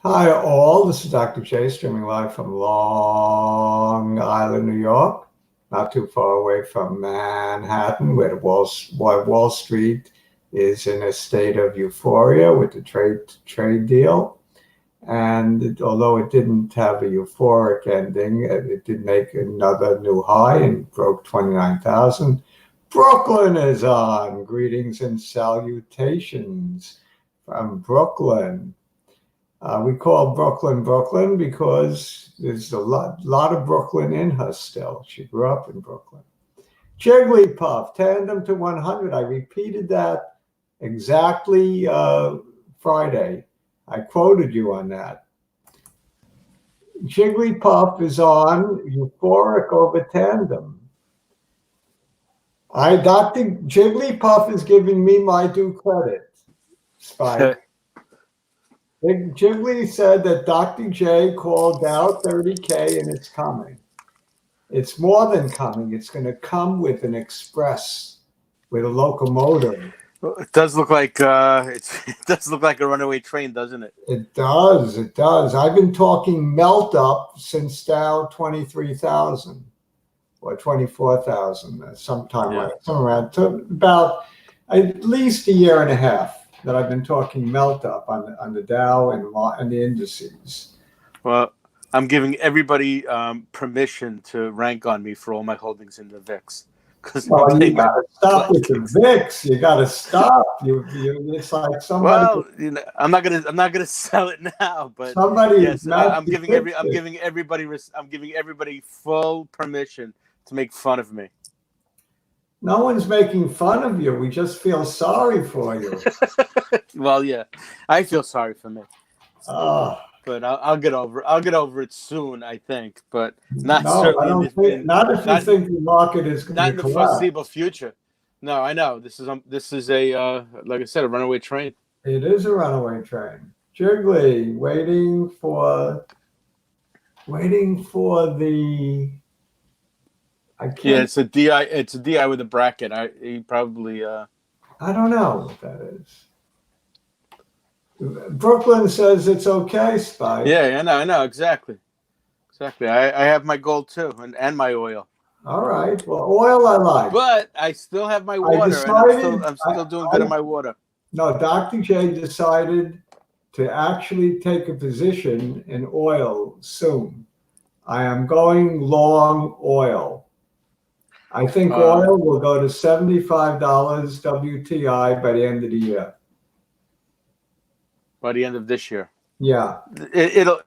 Hi all, this is Dr. J streaming live from Long Island, New York, not too far away from Manhattan, where Wall Street is in a state of euphoria with the trade deal. And although it didn't have a euphoric ending, it did make another new high and broke 29,000. Brooklyn is on. Greetings and salutations from Brooklyn. We call Brooklyn Brooklyn because there's a lot of Brooklyn in her still. She grew up in Brooklyn. Jigglypuff, tandem to 100. I repeated that exactly Friday. I quoted you on that. Jigglypuff is on, euphoric over tandem. Dr. Jigglypuff is giving me my due credit, Spike. Jiggly said that Dr. J called out 30K and it's coming. It's more than coming. It's going to come with an express, with a locomotive. It does look like it does look like a runaway train, doesn't it? It does. It does. I've been talking melt up since Dow 23,000 or 24,000, sometime around about at least a year and a half. That I've been talking melt up on the Dow and the indices. Well, I'm giving everybody permission to rank on me for all my holdings in the VIX. Well, you got to stop with the VIX. You got to stop. It's like somebody. Well, I'm not gonna sell it now, but somebody. Yes, I'm giving everybody full permission to make fun of me. No one's making fun of you. We just feel sorry for you. Well, yeah, I feel sorry for me. But I'll get over it. I'll get over it soon, I think. But not certainly. Not if you think the market is going to collapse. Not in the foreseeable future. No, I know this is a like I said, a runaway train. It is a runaway train. Jiggly, waiting for the. I can't. Yeah, it's a DI. It's a DI with a bracket. He probably. I don't know what that is. Brooklyn says it's okay, Spike. Yeah, I know, exactly. I have my gold too, and my oil. All right. Well, oil I like. But I still have my water. I'm still doing good in my water. No, Dr. J decided to actually take a position in oil soon. I am going long oil. I think oil will go to $75 WTI by the end of the year. By the end of this year. Yeah.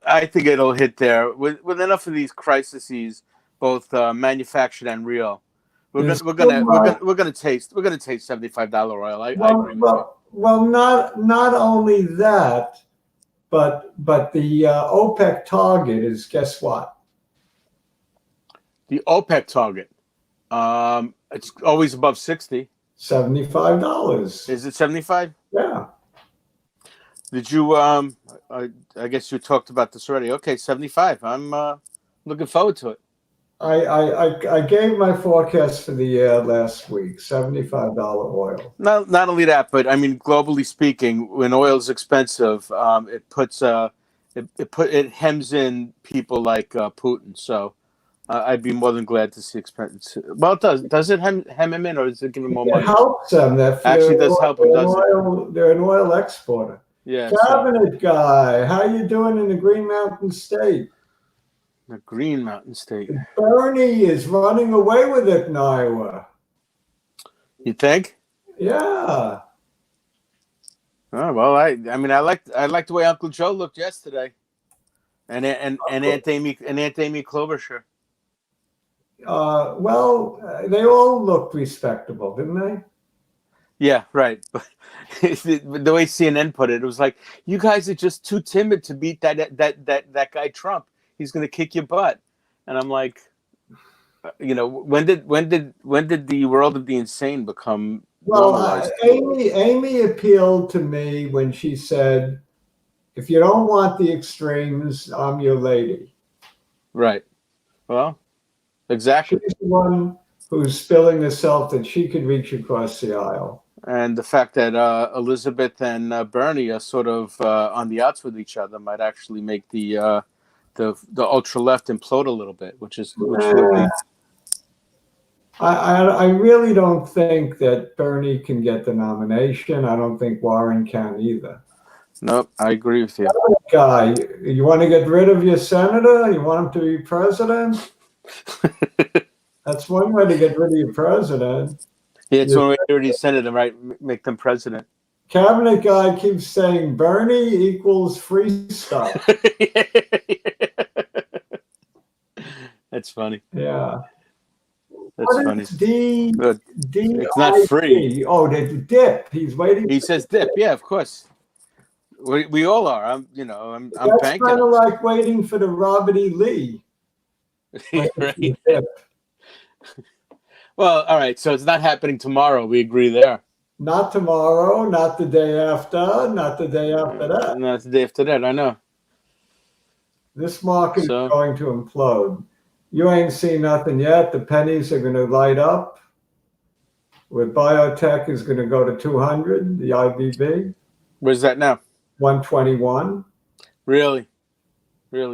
I think it'll hit there with enough of these crises, both manufactured and real. We're gonna taste $75 oil. I agree with you. Well, not only that, but the OPEC target is, guess what? The OPEC target. It's always above 60. $75. Is it 75? Yeah. Did you? I guess you talked about this already. Okay, 75. I'm looking forward to it. I gave my forecast for the year last week. $75 oil. Not only that, but I mean, globally speaking, when oil is expensive, it puts it hems in people like Putin. So. I'd be more than glad to see expense. Well, it does. Does it hem him in, or does it give him more money? It helps them. That actually does help them, doesn't it? They're an oil exporter. Yeah. Cabinet guy, how you doing in the Green Mountain State? The Green Mountain State. Bernie is running away with it in Iowa. You think? Yeah. Oh well, I mean, I liked the way Uncle Joe looked yesterday, and Aunt Amy Klobuchar. Well, they all looked respectable, didn't they? Yeah, right. But the way CNN put it, it was like, you guys are just too timid to beat that guy Trump. He's going to kick your butt. And I'm like, when did the world of the insane become normalized? Amy appealed to me when she said, if you don't want the extremes, I'm your lady. Right. Well, exactly. She's the one who's spilling herself that she could reach across the aisle. And the fact that Elizabeth and Bernie are sort of on the outs with each other might actually make the ultra left implode a little bit, which would be. I really don't think that Bernie can get the nomination. I don't think Warren can either. Nope, I agree with you. Guy, you want to get rid of your senator? You want him to be president? That's one way to get rid of your president. Yeah, it's one way to get rid of your senator, right? Make them president. Cabinet guy keeps saying Bernie equals free stuff. That's funny. Yeah. That's funny. It's not free. Oh, the dip. He's waiting. He says dip. Yeah, of course. We all are. I'm That's banking. kind of like waiting for the Robert E. Lee. Right. Well, all right. So it's not happening tomorrow. We agree there. Not tomorrow. Not the day after. Not the day after that. Not the day after that. I know. This market is going to implode. You ain't seen nothing yet. The pennies are going to light up. With biotech is going to go to 200. The IBB. Where's that now? 121. Really?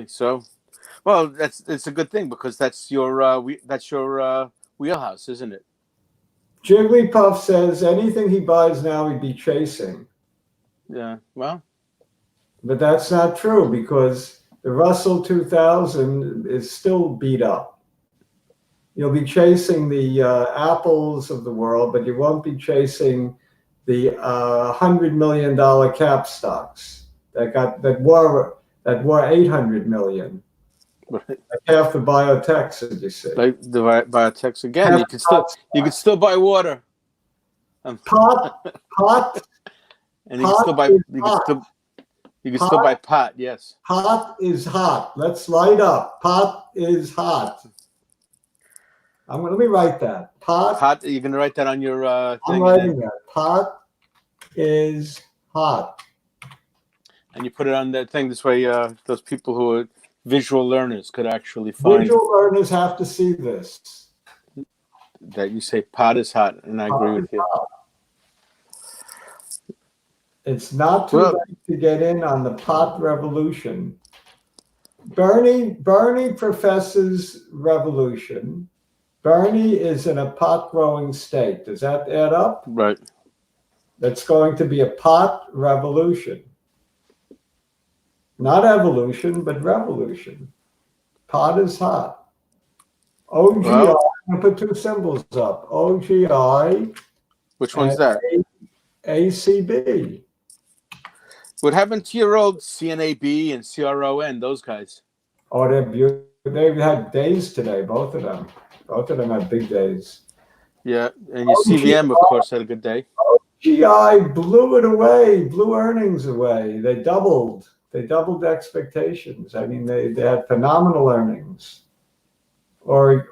So, well, it's a good thing because that's your wheelhouse, isn't it? Jigglypuff says anything he buys now he'd be chasing. Yeah, well, but that's not true because the Russell 2000 is still beat up. You'll be chasing the Apples of the world, but you won't be chasing the $100 million cap stocks that were 800 million. Right. Like half the biotechs, as you say. Like the biotechs again. You can still buy water. Pot. And you can still buy. You can still buy pot. Yes. Pot is hot. Let's light up. Pot is hot. Let me write that. Pot. You're gonna write that on your thing. I'm writing that. Pot is hot. And you put it on that thing. This way, those people who are visual learners could actually find. Visual learners have to see this. That you say pot is hot, and I agree with you. Hot. It's not too late to get in on the pot revolution. Bernie professes revolution. Bernie is in a pot growing state. Does that add up? Right. That's going to be a pot revolution. Not evolution, but revolution. Pot is hot. OGI, I'm going to put two symbols up. OGI. Which one's that? ACB. What happened to your old CNAB and CRON, those guys? Oh, they're beautiful. They've had days today, both of them. Both of them had big days. Yeah, and your CVM, of course, had a good day. OGI blew it away, blew earnings away. They doubled expectations. I mean, they had phenomenal earnings. Or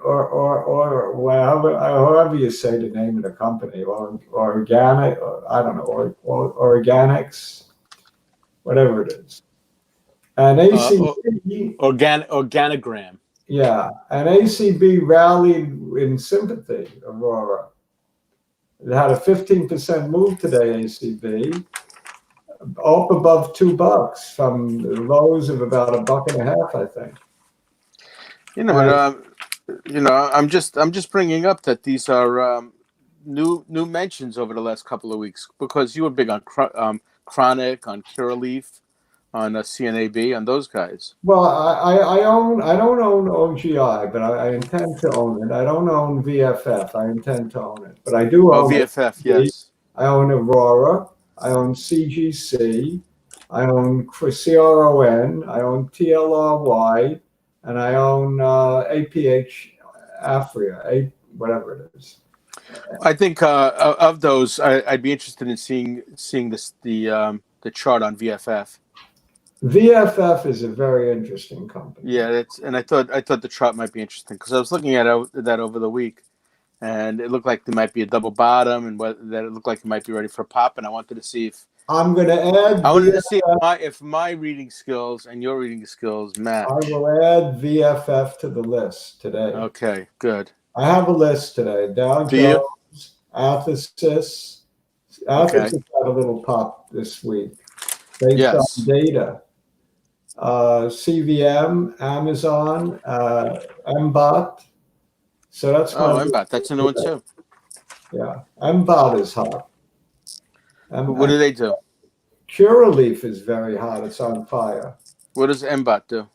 however you say the name of the company, or organic, or I don't know, or organics, whatever it is. And ACB organogram. Yeah, and ACB rallied in sympathy. Aurora. It had a 15% move today. ACB up above $2 from the lows of about $1.50, I think. I'm just bringing up that these are new mentions over the last couple of weeks because you were big on Chronic, on curlf, on CNAB, on those guys. Well, I don't own OGI, but I intend to own it. I don't own VFF. I intend to own it, but I do own VFF. Yes. I own Aurora. I own CGC. I own CRON. I own TLRY. And I own APH Afria, whatever it is. I think of those, I'd be interested in seeing the chart on VFF. VFF is a very interesting company. Yeah, I thought the chart might be interesting because I was looking at that over the week, and it looked like there might be a double bottom, and that it looked like it might be ready for a pop. And I wanted to see if I'm going to add. I wanted to see if my reading skills and your reading skills match. I will add VFF to the list today. Okay, good. I have a list today. Dow Jones, athx, athx Okay. has had a little pop this week based on Yes. data. CVM, Amazon, mbot. So that's Oh, my mbot. That's a new one too. yeah. mbot is hot. What do they do? curlf is very hot. It's on fire. What does mbot do?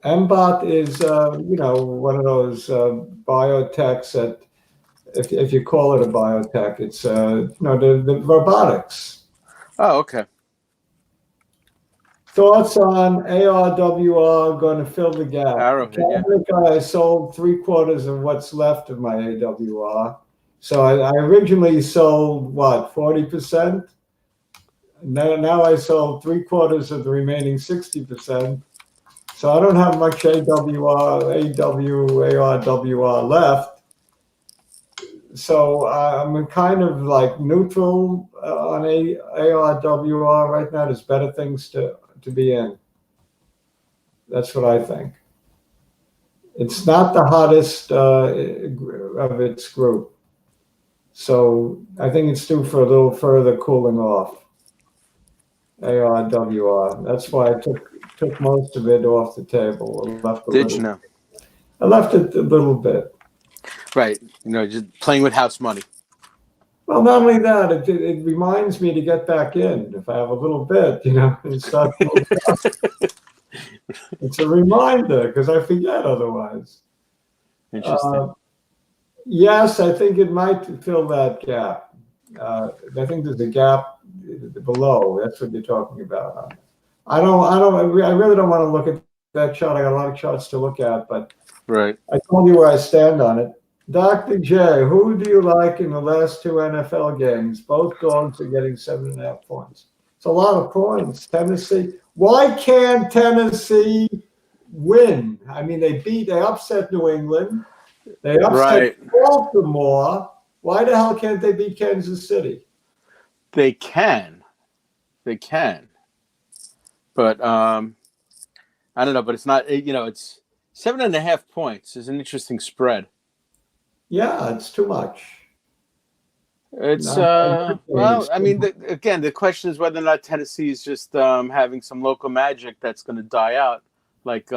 mbot is one of those biotechs that if you call it a biotech, it's the robotics. Oh, okay. Thoughts on ARWR going to fill the gap? Arrowhead. Yeah. I sold 3/4 of what's left of my AWR. So I originally sold what, 40%? Now I sold 3/4 of the remaining 60%. So I don't have much ARWR left. So I'm kind of like neutral on ARWR right now. There's better things to be in. That's what I think. It's not the hottest of its group. So I think it's due for a little further cooling off. ARWR. That's why I took most of it off the table. Did you know? I left it a little bit. Right. Just playing with house money. Well, not only that, it reminds me to get back in if I have a little bit, and start. It's a reminder because I forget otherwise. Interesting. Yes, I think it might fill that gap. I think there's a gap below. That's what you're talking about. I really don't want to look at that chart. I got a lot of charts to look at, but Right. I told you where I stand on it. Dr. J, who do you like in the last 2 NFL games? Both dogs are getting 7.5 points. It's a lot of points. Tennessee. Why can't Tennessee win? I mean, they upset New England. They upset Baltimore. Why the hell can't they beat Kansas City? They can. But I don't know. But it's not. It's 7.5 points is an interesting spread. Yeah, it's too much. It's well, I mean, again, the question is whether or not Tennessee is just having some local magic that's going to die out, like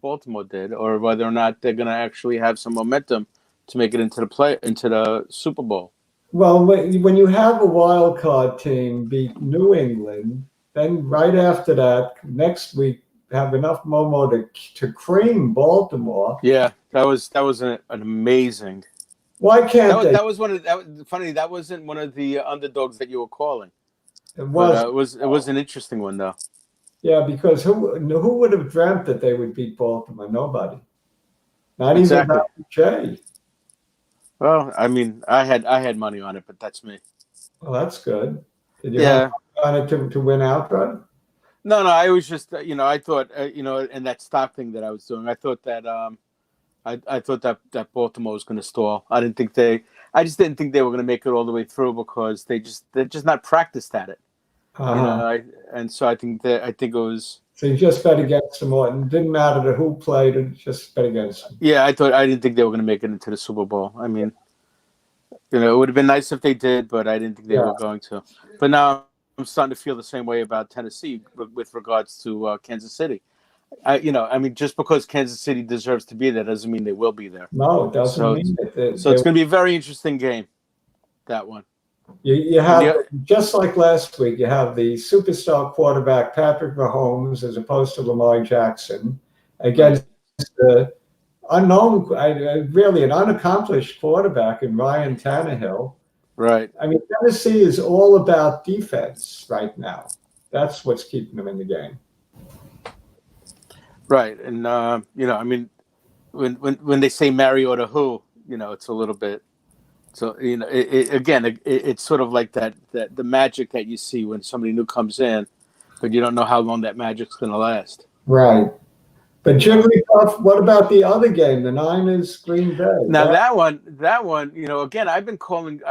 Baltimore did, or whether or not they're going to actually have some momentum to make it into the Super Bowl. Well, when you have a wild card team beat New England, then right after that, next week have enough momo to cream Baltimore. Yeah, that was an amazing. Why can't they? That was one of funny. That wasn't one of the underdogs that you were calling. It was. It was an interesting one though. Yeah, because who would have dreamt that they would beat Baltimore? Nobody. Not Exactly. even Jay. Well, I mean, I had money on it, but that's me. Well, that's good. Did you have money on it to win outright? No, I was just I thought in that stock thing that I was doing, I thought that I thought that Baltimore was going to stall. I just didn't think they were going to make it all the way through because they're just not practiced at it. And so I think it was. So you just bet against them, and it didn't matter who played; it just bet against them. Yeah, I didn't think they were going to make it into the Super Bowl. I mean, it would have been nice if they did, but I didn't think they were going to. But now I'm starting to feel the same way about Tennessee with regards to Kansas City. I mean, just because Kansas City deserves to be there doesn't mean they will be there. No, it doesn't mean it. So it's going to be a very interesting game, that one. You have, just like last week, you have the superstar quarterback, Patrick Mahomes, as opposed to Lamar Jackson, against the unknown, really an unaccomplished quarterback in Ryan Tannehill. Right. I mean, Tennessee is all about defense right now. That's what's keeping them in the game. Right. And, I mean, when they say Mariota who, it's a little bit. So, it's sort of like that the magic that you see when somebody new comes in, but you don't know how long that magic's going to last. Right. But Jigglypuff, what about the other game, the Niners Green Bay? Now that one, again, I've been calling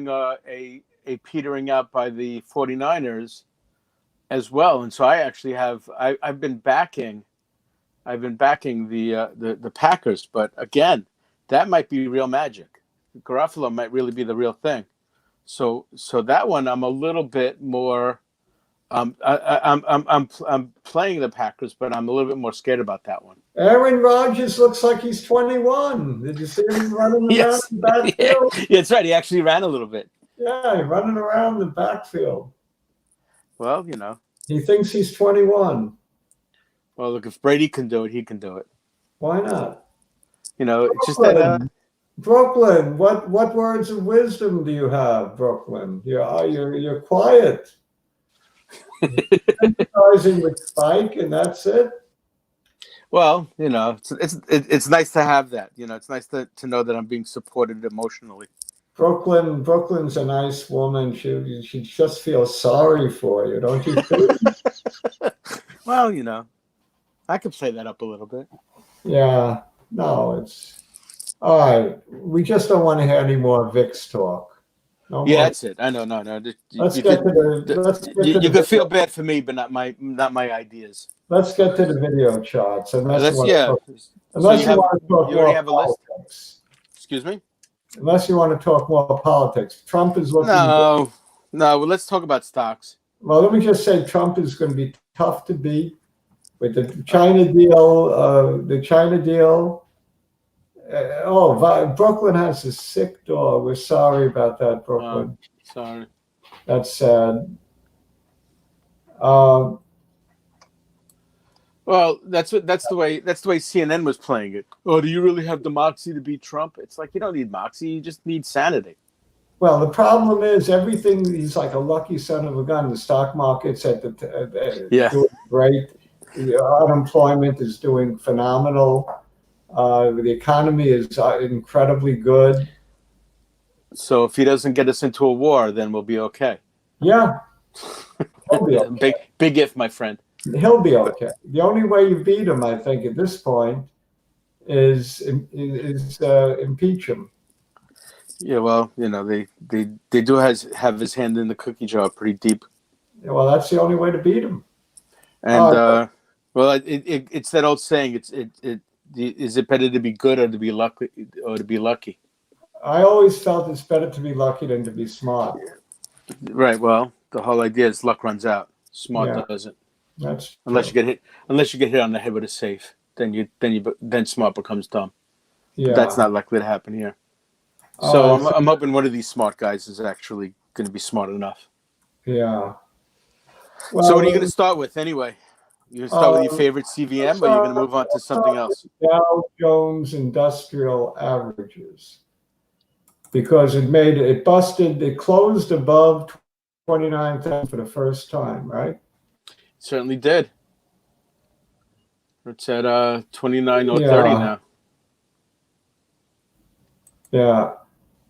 a petering out by the 49ers as well, and so I actually I've been backing the Packers, but again, that might be real magic. Garoppolo might really be the real thing. So that one I'm a little bit more. I'm playing the Packers, but I'm a little bit more scared about that one. Aaron Rodgers looks like he's 21. Did you see him running around Yes, the yeah, backfield? that's right. He actually ran a little bit. Yeah, running around the backfield. Well, He thinks he's 21. well, look, if Brady can do it, he can do it. Why not? It's just that. Brooklyn, what words of wisdom do you have, Brooklyn? You're quiet. Emphasizing with Spike, and that's it. Well, it's nice to have that. It's nice to know that I'm being supported emotionally. Brooklyn's a nice woman. She just feels sorry for you, don't you think? Well, I could play that up a little bit. Yeah. No, it's all right. We just don't want to hear any more VIX talk. No Yeah, more. that's it. I know. No. Let's get to the You could feel bad for me, but not my ideas. Let's get to the video charts. Unless you want to talk You already more have a list? politics. Excuse me? Unless you want to talk more politics. Trump is looking. No. Well, let's talk about stocks. Well, let me just say Trump is going to be tough to beat with the China deal. Brooklyn has a sick dog. We're sorry about that, Brooklyn. Sorry. That's sad. Well, that's the way CNN was playing it. Oh, do you really have the moxie to beat Trump? It's like you don't need moxie, you just need sanity. Well, the problem is everything. He's like a lucky son of a gun. The stock market's doing great. The unemployment is doing phenomenal. The economy is incredibly good. So if he doesn't get us into a war, then we'll be okay. Yeah, he'll be okay. Big if, my friend. He'll be okay. The only way you beat him, I think, at this point, is impeach him. Yeah, well, they do have his hand in the cookie jar pretty deep. Well, that's the only way to beat him. And it's that old saying. Is it better to be good or to be lucky? I always felt it's better to be lucky than to be smart. Right. Well, the whole idea is luck runs out. Smart doesn't. That's unless you get hit on the head with a safe. Then smart becomes dumb. Yeah. But that's not likely to happen here. So I'm hoping one of these smart guys is actually going to be smart enough. Yeah. Well, so what are you going to start with anyway? You going to start with your favorite CVM, or are you going to move on to something else? Dow Jones Industrial Averages, because it closed above 29,000 for the first time, right? Certainly did. It's at 29,030 now. Yeah.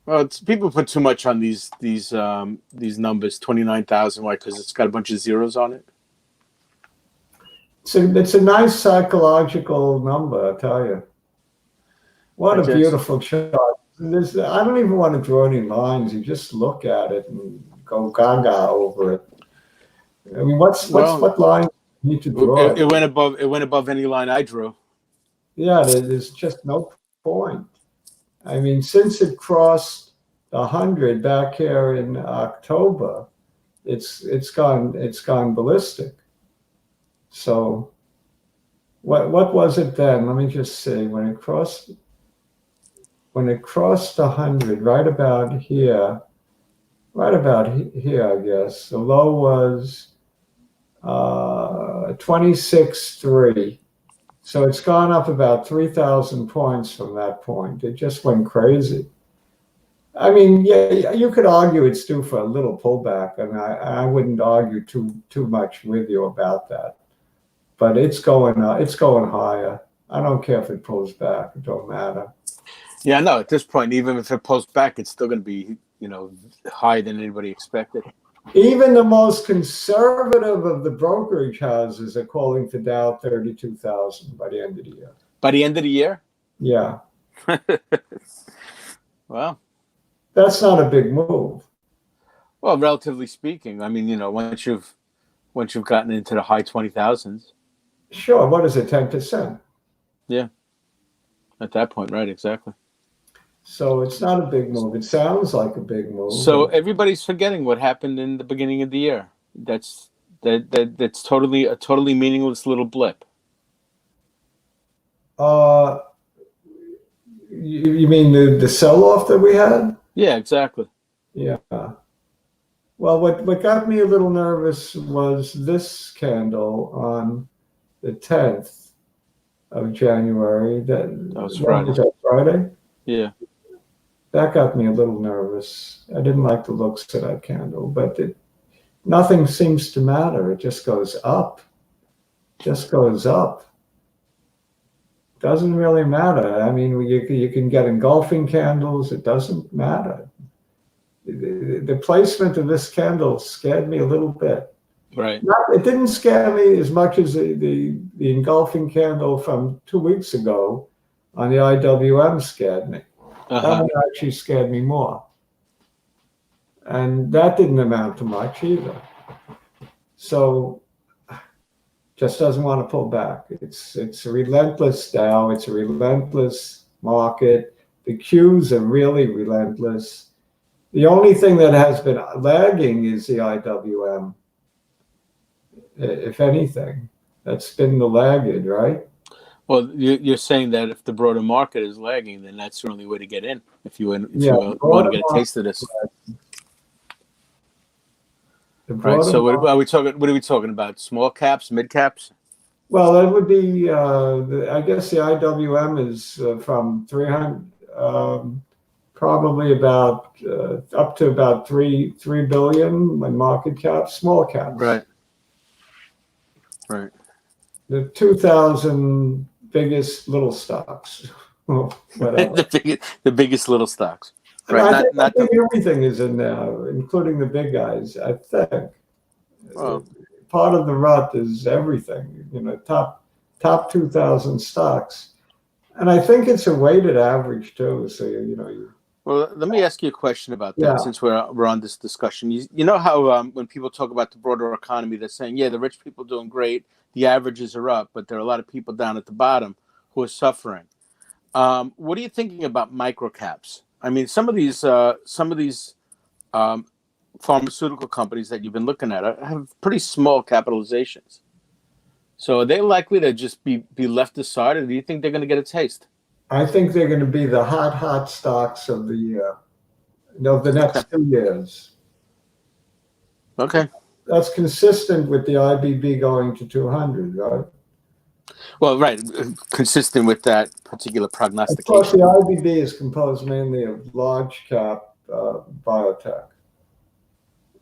Well, people put too much on these numbers. 29,000. Why? Because it's got a bunch of zeros on it. It's a nice psychological number, I tell you. What a beautiful chart. I don't even want to draw any lines. You just look at it and go gaga over it. I mean, what line you need to draw? It went above any line I drew. Yeah, there's just no point. I mean, since it crossed 100 back here in October, it's gone ballistic. So, what was it then? Let me just see. When it crossed 100, right about here, I guess the low was 26.3. So it's gone up about 3,000 points from that point. It just went crazy. I mean, yeah, you could argue it's due for a little pullback, and I wouldn't argue too much with you about that. But it's going higher. I don't care if it pulls back; it don't matter. Yeah, no. At this point, even if it pulls back, it's still going to be higher than anybody expected. Even the most conservative of the brokerage houses are calling for Dow 32,000 by the end of the year. By the end of the year? Yeah. Well, that's not a big move. Well, relatively speaking, I mean, once you've gotten into the high 20,000s. Sure. What is it? 10%? Yeah. At that point, right? Exactly. So it's not a big move. It sounds like a big move. So everybody's forgetting what happened in the beginning of the year. That's totally a totally meaningless little blip. You mean the sell-off that we had? Yeah, exactly. Yeah. Well, what got me a little nervous was this candle on the 10th of January. That was when Friday. was that, Friday? Yeah. That got me a little nervous. I didn't like the looks of that candle, but nothing seems to matter. It just goes up. Just goes up. Doesn't really matter. I mean, you can get engulfing candles. It doesn't matter. The placement of this candle scared me a little bit. Right. It didn't scare me as much as the engulfing candle from 2 weeks ago on the IWM scared me. That one actually scared me more. And that didn't amount to much either. So just doesn't want to pull back. It's a relentless Dow. It's a relentless market. The Qs are really relentless. The only thing that has been lagging is the IWM. If anything, that's been the laggard, right? Well, you're saying that if the broader market is lagging, then that's the only way to get in. If you want to get a taste of this. Right. So what are we talking? What are we talking about? Small caps, mid caps? Well, that would be. I guess the IWM is from 300, probably about up to about three billion in market cap, small caps. Right. Right. The 2,000 biggest little stocks. the biggest little stocks. Right. I think everything is in there, including the big guys. I think. Well, part of the rut is everything. Top 2,000 stocks, and I think it's a weighted average too. So Well, let me ask you a question about that. Since we're on this discussion. You know how when people talk about the broader economy, they're saying, yeah, the rich people are doing great, the averages are up, but there are a lot of people down at the bottom who are suffering. What are you thinking about micro caps? I mean, some of these pharmaceutical companies that you've been looking at have pretty small capitalizations. So are they likely to just be left aside, or do you think they're going to get a taste? I think they're going to be the hot stocks of the year, the next 2 years. Okay. That's consistent with the IBB going to 200, right? Well, right, consistent with that particular prognostication. Of course, the IBB is composed mainly of large cap biotech,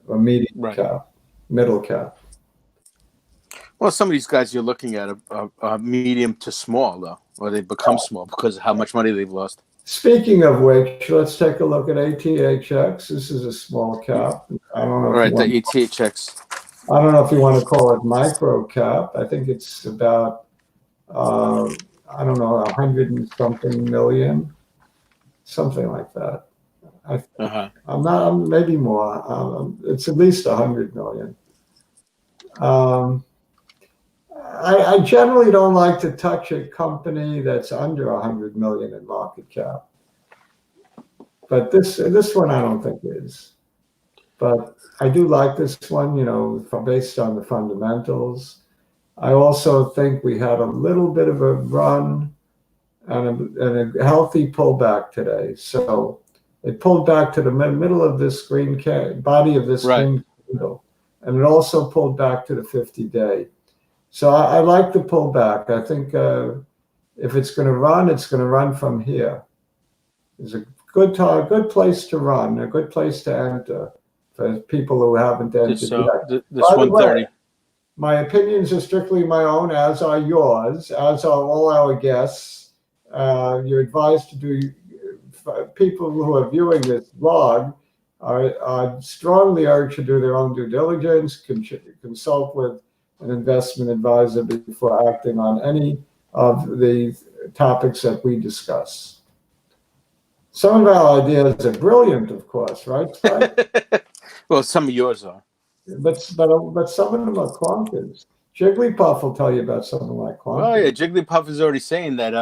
or medium cap, middle cap. Well, some of these guys you're looking at are medium to small, though, or they've become small because of how much money they've lost. Speaking of which, let's take a look at athx. This is a small cap. I don't know. Right, the athx. I don't know if you want to call it micro cap. I think it's about, I don't know, 100 and something million, something like that. I'm maybe more. It's at least 100 million. I generally don't like to touch a company that's under 100 million in market cap, but this one I don't think is. But I do like this one, based on the fundamentals. I also think we had a little bit of a run and a healthy pullback today. So it pulled back to the middle of this green body of this green candle, and it also pulled back to the 50-day. So I like the pullback. I think if it's going to run, it's going to run from here. It's a good place to run, a good place to enter for people who haven't entered yet. This 130. My opinions are strictly my own, as are yours, as are all our guests. You're advised to do. People who are viewing this vlog are strongly urged to do their own due diligence, consult with an investment advisor before acting on any of the topics that we discuss. Some of our ideas are brilliant, of course, right? Well, some of yours are. But some of them are clunkers. Jigglypuff will tell you about something like clunkers. Well, yeah, Jigglypuff is already saying that,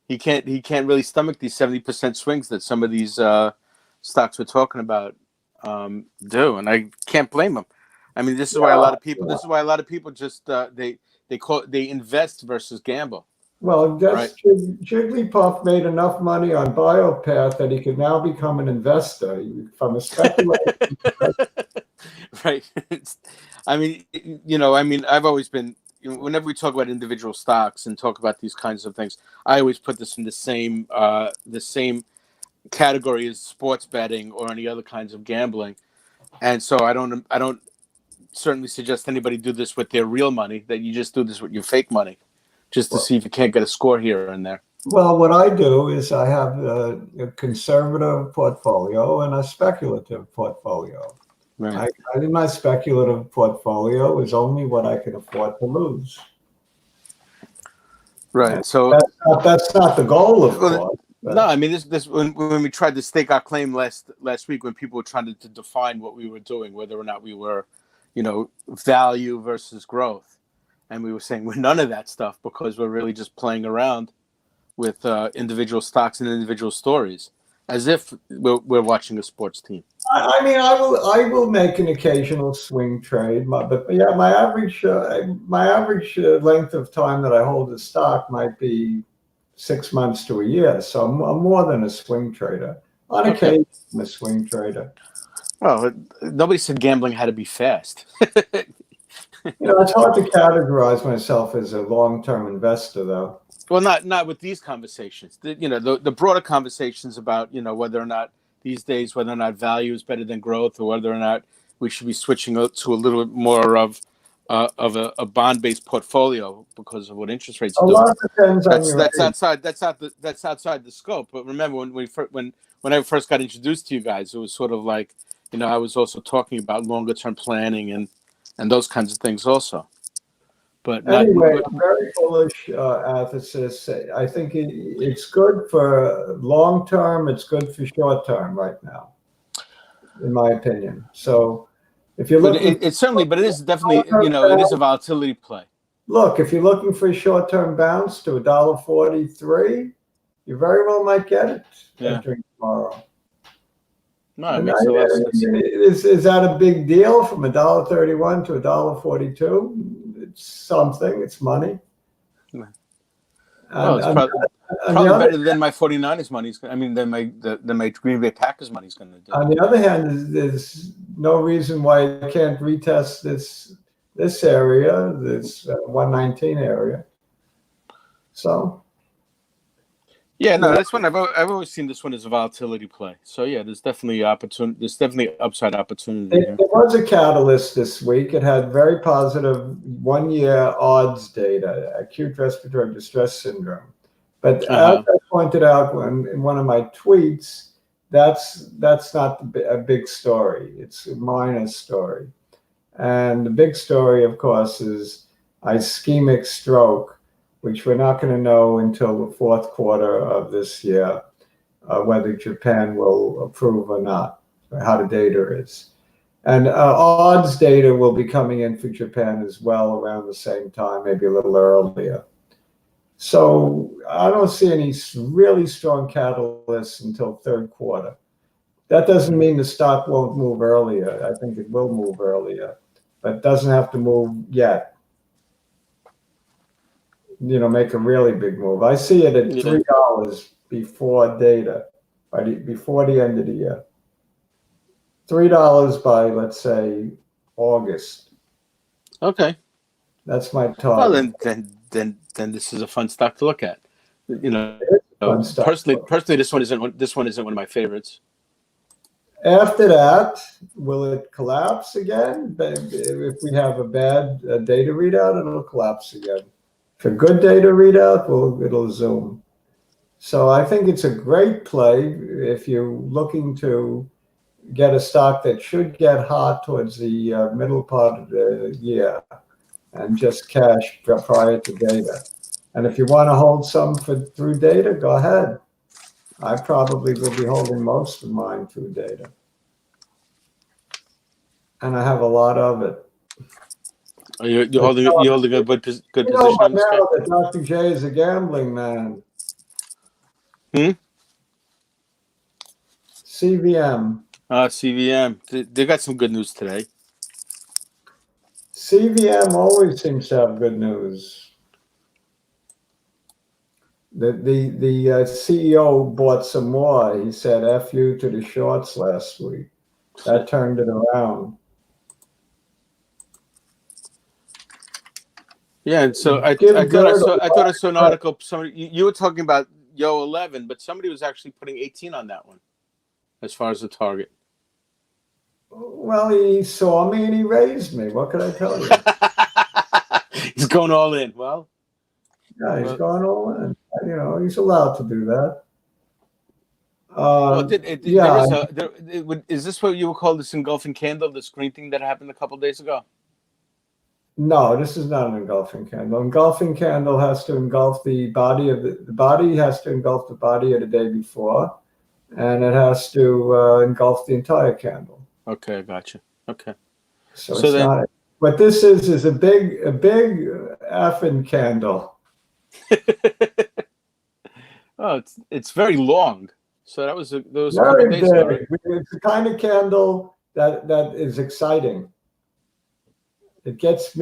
he can't really stomach these 70% swings that some of these stocks we're talking about do, and I can't blame him. I mean, this is why a lot of people. This is why a lot of people just they invest versus gamble. Well, Right. Jigglypuff made enough money on Biopath that he could now become an investor from a speculator. Right. I mean, I've always been. Whenever we talk about individual stocks and talk about these kinds of things, I always put this in the same category as sports betting or any other kinds of gambling. And so I don't certainly suggest anybody do this with their real money, that you just do this with your fake money, just to see if you can't get a score here and there. Well, what I do is I have a conservative portfolio and a speculative portfolio. Right. In my speculative portfolio is only what I can afford to lose. Right. And so that's not the goal, of course. No, I mean this when we tried to stake our claim last week, when people were trying to define what we were doing, whether or not we were, value versus growth, and we were saying we're none of that stuff because we're really just playing around with individual stocks and individual stories, as if we're watching a sports team. I mean, I will make an occasional swing trade, but yeah, my average length of time that I hold a stock might be 6 months to a year. So I'm more than a swing trader. On occasion, I'm a swing trader. Well, nobody said gambling had to be fast. It's hard to categorize myself as a long-term investor, though. Well, not with these conversations. The broader conversations about whether or not these days, whether or not value is better than growth, or whether or not we should be switching to a little bit more of a bond-based portfolio because of what interest rates are doing. A lot depends on your outside the scope. But remember, when I first got introduced to you guys, it was sort of like I was also talking about longer-term planning and those kinds of things also. But anyway, I'm very bullish, athx. I think it's good for long term. It's good for short term right now, in my opinion. So, if you're looking, it's certainly, but it is definitely, it is a volatility play. Look, if you're looking for a short term bounce to $1.43, you very well might get it entering tomorrow. No, it makes a lot of sense. Is that a big deal from $1.31 to $1.42? It's something. It's money. Well, it's probably better than my 49ers money. I mean, than my Green Bay Packers money is going to do. On the other hand, there's no reason why I can't retest this area, this 119 area. So. Yeah, no, this one I've always seen this one as a volatility play. So yeah, there's definitely opportunity. There's definitely upside opportunity. It was a catalyst this week. It had very positive 1-year odds data, acute respiratory distress syndrome. But as I pointed out in one of my tweets, that's not a big story. It's a minor story, and the big story, of course, is ischemic stroke, which we're not going to know until the fourth quarter of this year, whether Japan will approve or not, or how the data is. And odds data will be coming in for Japan as well around the same time, maybe a little earlier. So I don't see any really strong catalysts until third quarter. That doesn't mean the stock won't move earlier. I think it will move earlier, but it doesn't have to move yet. Make a really big move. I see it at $3 before data, before the end of the year. $3 by, let's say, August. Okay. That's my target. Well, then this is a fun stock to look at. Personally, this one isn't one of my favorites. After that, will it collapse again? If we have a bad data readout, it'll collapse again. For good data readout, it'll zoom. So I think it's a great play if you're looking to get a stock that should get hot towards the middle part of the year and just cash prior to data. And if you want to hold some through data, go ahead. I probably will be holding most of mine through data. And I have a lot of it. You're holding a good position on this guy? Now that Dr. J is a gambling man. CVM. CVM. They got some good news today. CVM always seems to have good news. The CEO bought some more. He said "F you" to the shorts last week. That turned it around. Yeah, and so I thought I saw an article. Somebody you were talking about Yo 11, but somebody was actually putting 18 on that one, as far as the target. Well, he saw me and he raised me. What could I tell you? He's going all in. Well, yeah, he's going all in. You know, he's allowed to do that. Is this what you would call this engulfing candle, this green thing that happened a couple days ago? No, this is not an engulfing candle. Engulfing candle has to engulf the body of the body has to engulf the body of the day before, and it has to engulf the entire candle. Okay, I gotcha. Okay. So it's then, not. What this is a big effing candle. Oh, it's very long. So that was a very couple days ago, right? It's the kind of candle that is exciting. It gets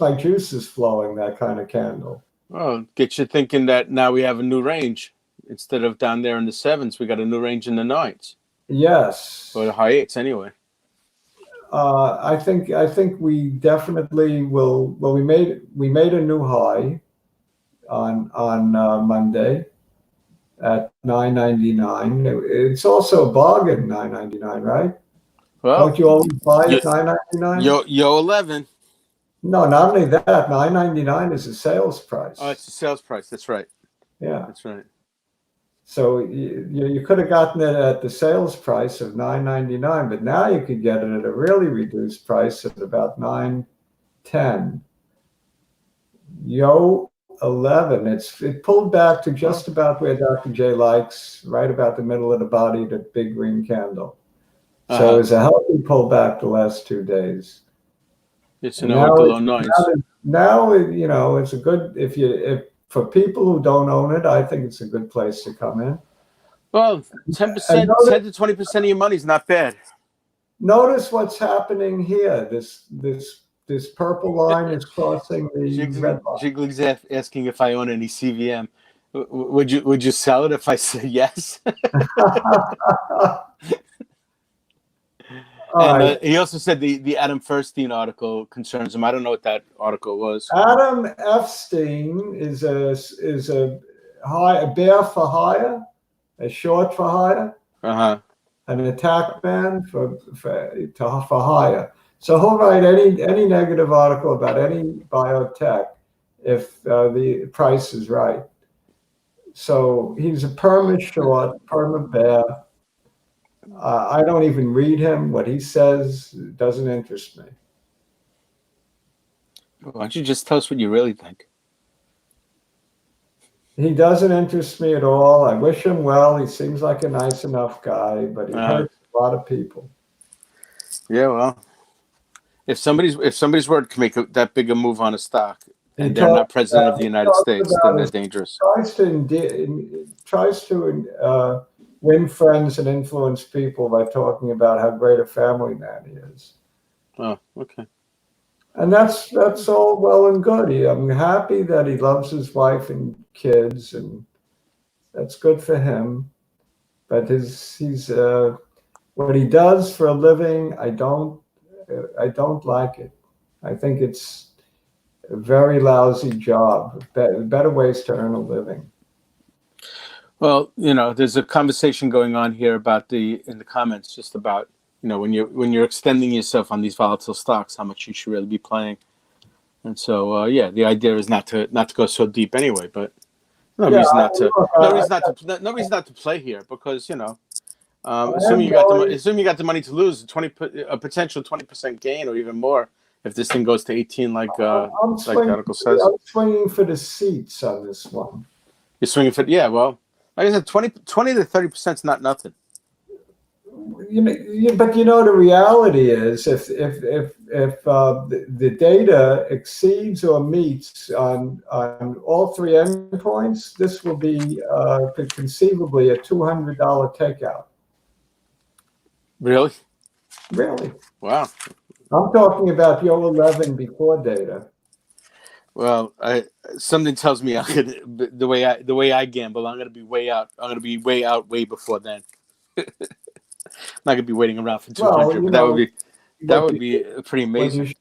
my juices flowing, that kind of candle. Oh, get you thinking that now we have a new range. Instead of down there in the 7s, we got a new range in the 9s. Yes. Or the high 8s anyway. I think we definitely will. Well, we made a new high on Monday at $9.99. It's also a bargain, $9.99, right? Well, don't you always buy at $9.99? Yo 11. No, not only that, $9.99 is a sales price. Oh, it's a sales price. That's right. Yeah, that's right. So you could have gotten it at the sales price of $9.99, but now you could get it at a really reduced price at about $9.10. Yo 11, it pulled back to just about where Dr. J likes, right about the middle of the body, the big green candle. So it's a healthy pullback the last 2 days. It's the low 9s. Now you know it's a good if for people who don't own it, I think it's a good place to come in. Well, 10%, 10 to 20% of your money is not bad. Notice what's happening here. This purple line is crossing the red line. Jiggly's asking if I own any CVM. Would you sell it if I said yes? And he also said the Adam Furstein article concerns him. I don't know what that article was. Adam Epstein is a bear for hire, a short for hire, an attack man for hire. So he'll write any negative article about any biotech if the price is right. So he's a perma short, perma bear. I don't even read him. What he says doesn't interest me. Why don't you just tell us what you really think? He doesn't interest me at all. I wish him well. He seems like a nice enough guy, but he hurts a lot of people. Yeah, well, if somebody's word can make that big a move on a stock, and they're not president of the United States, then they're dangerous. Tries to win friends and influence people by talking about how great a family man he is. Oh, okay. And that's all well and good. I'm happy that he loves his wife and kids, and that's good for him. But what he does for a living, I don't like it. I think it's a very lousy job. Better ways to earn a living. Well, there's a conversation going on here in the comments just about, when you're extending yourself on these volatile stocks, how much you should really be playing. And so, the idea is not to go so deep anyway, but no reason not to play here because, assuming you got the money to lose, a potential 20% gain or even more if this thing goes to 18 like the article says. I'm swinging for the seats on this one. You're swinging for, well, like I said, 20 to 30% is not nothing. but the reality is, if the data exceeds or meets on all three endpoints, this will be conceivably a $200 takeout. Really? Really? Wow. I'm talking about your 11 before data. Well, something tells me the way I gamble, I'm gonna be way out. I'm gonna be way out way before then. I'm not gonna be waiting around for 200, but that would be pretty amazing.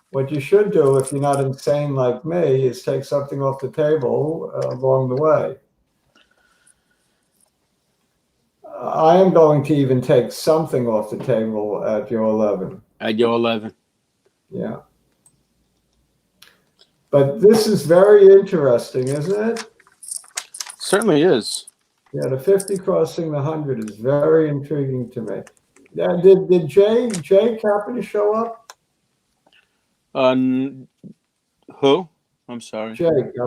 What you should do, if you're not insane like me, is take something off the table along the way. I am going to even take something off the table at your 11. At your 11. Yeah. But this is very interesting, isn't it? Certainly is. Yeah, the 50 crossing the 100 is very intriguing to me. Did Jake happen to show up? Who? I'm sorry. Jake. I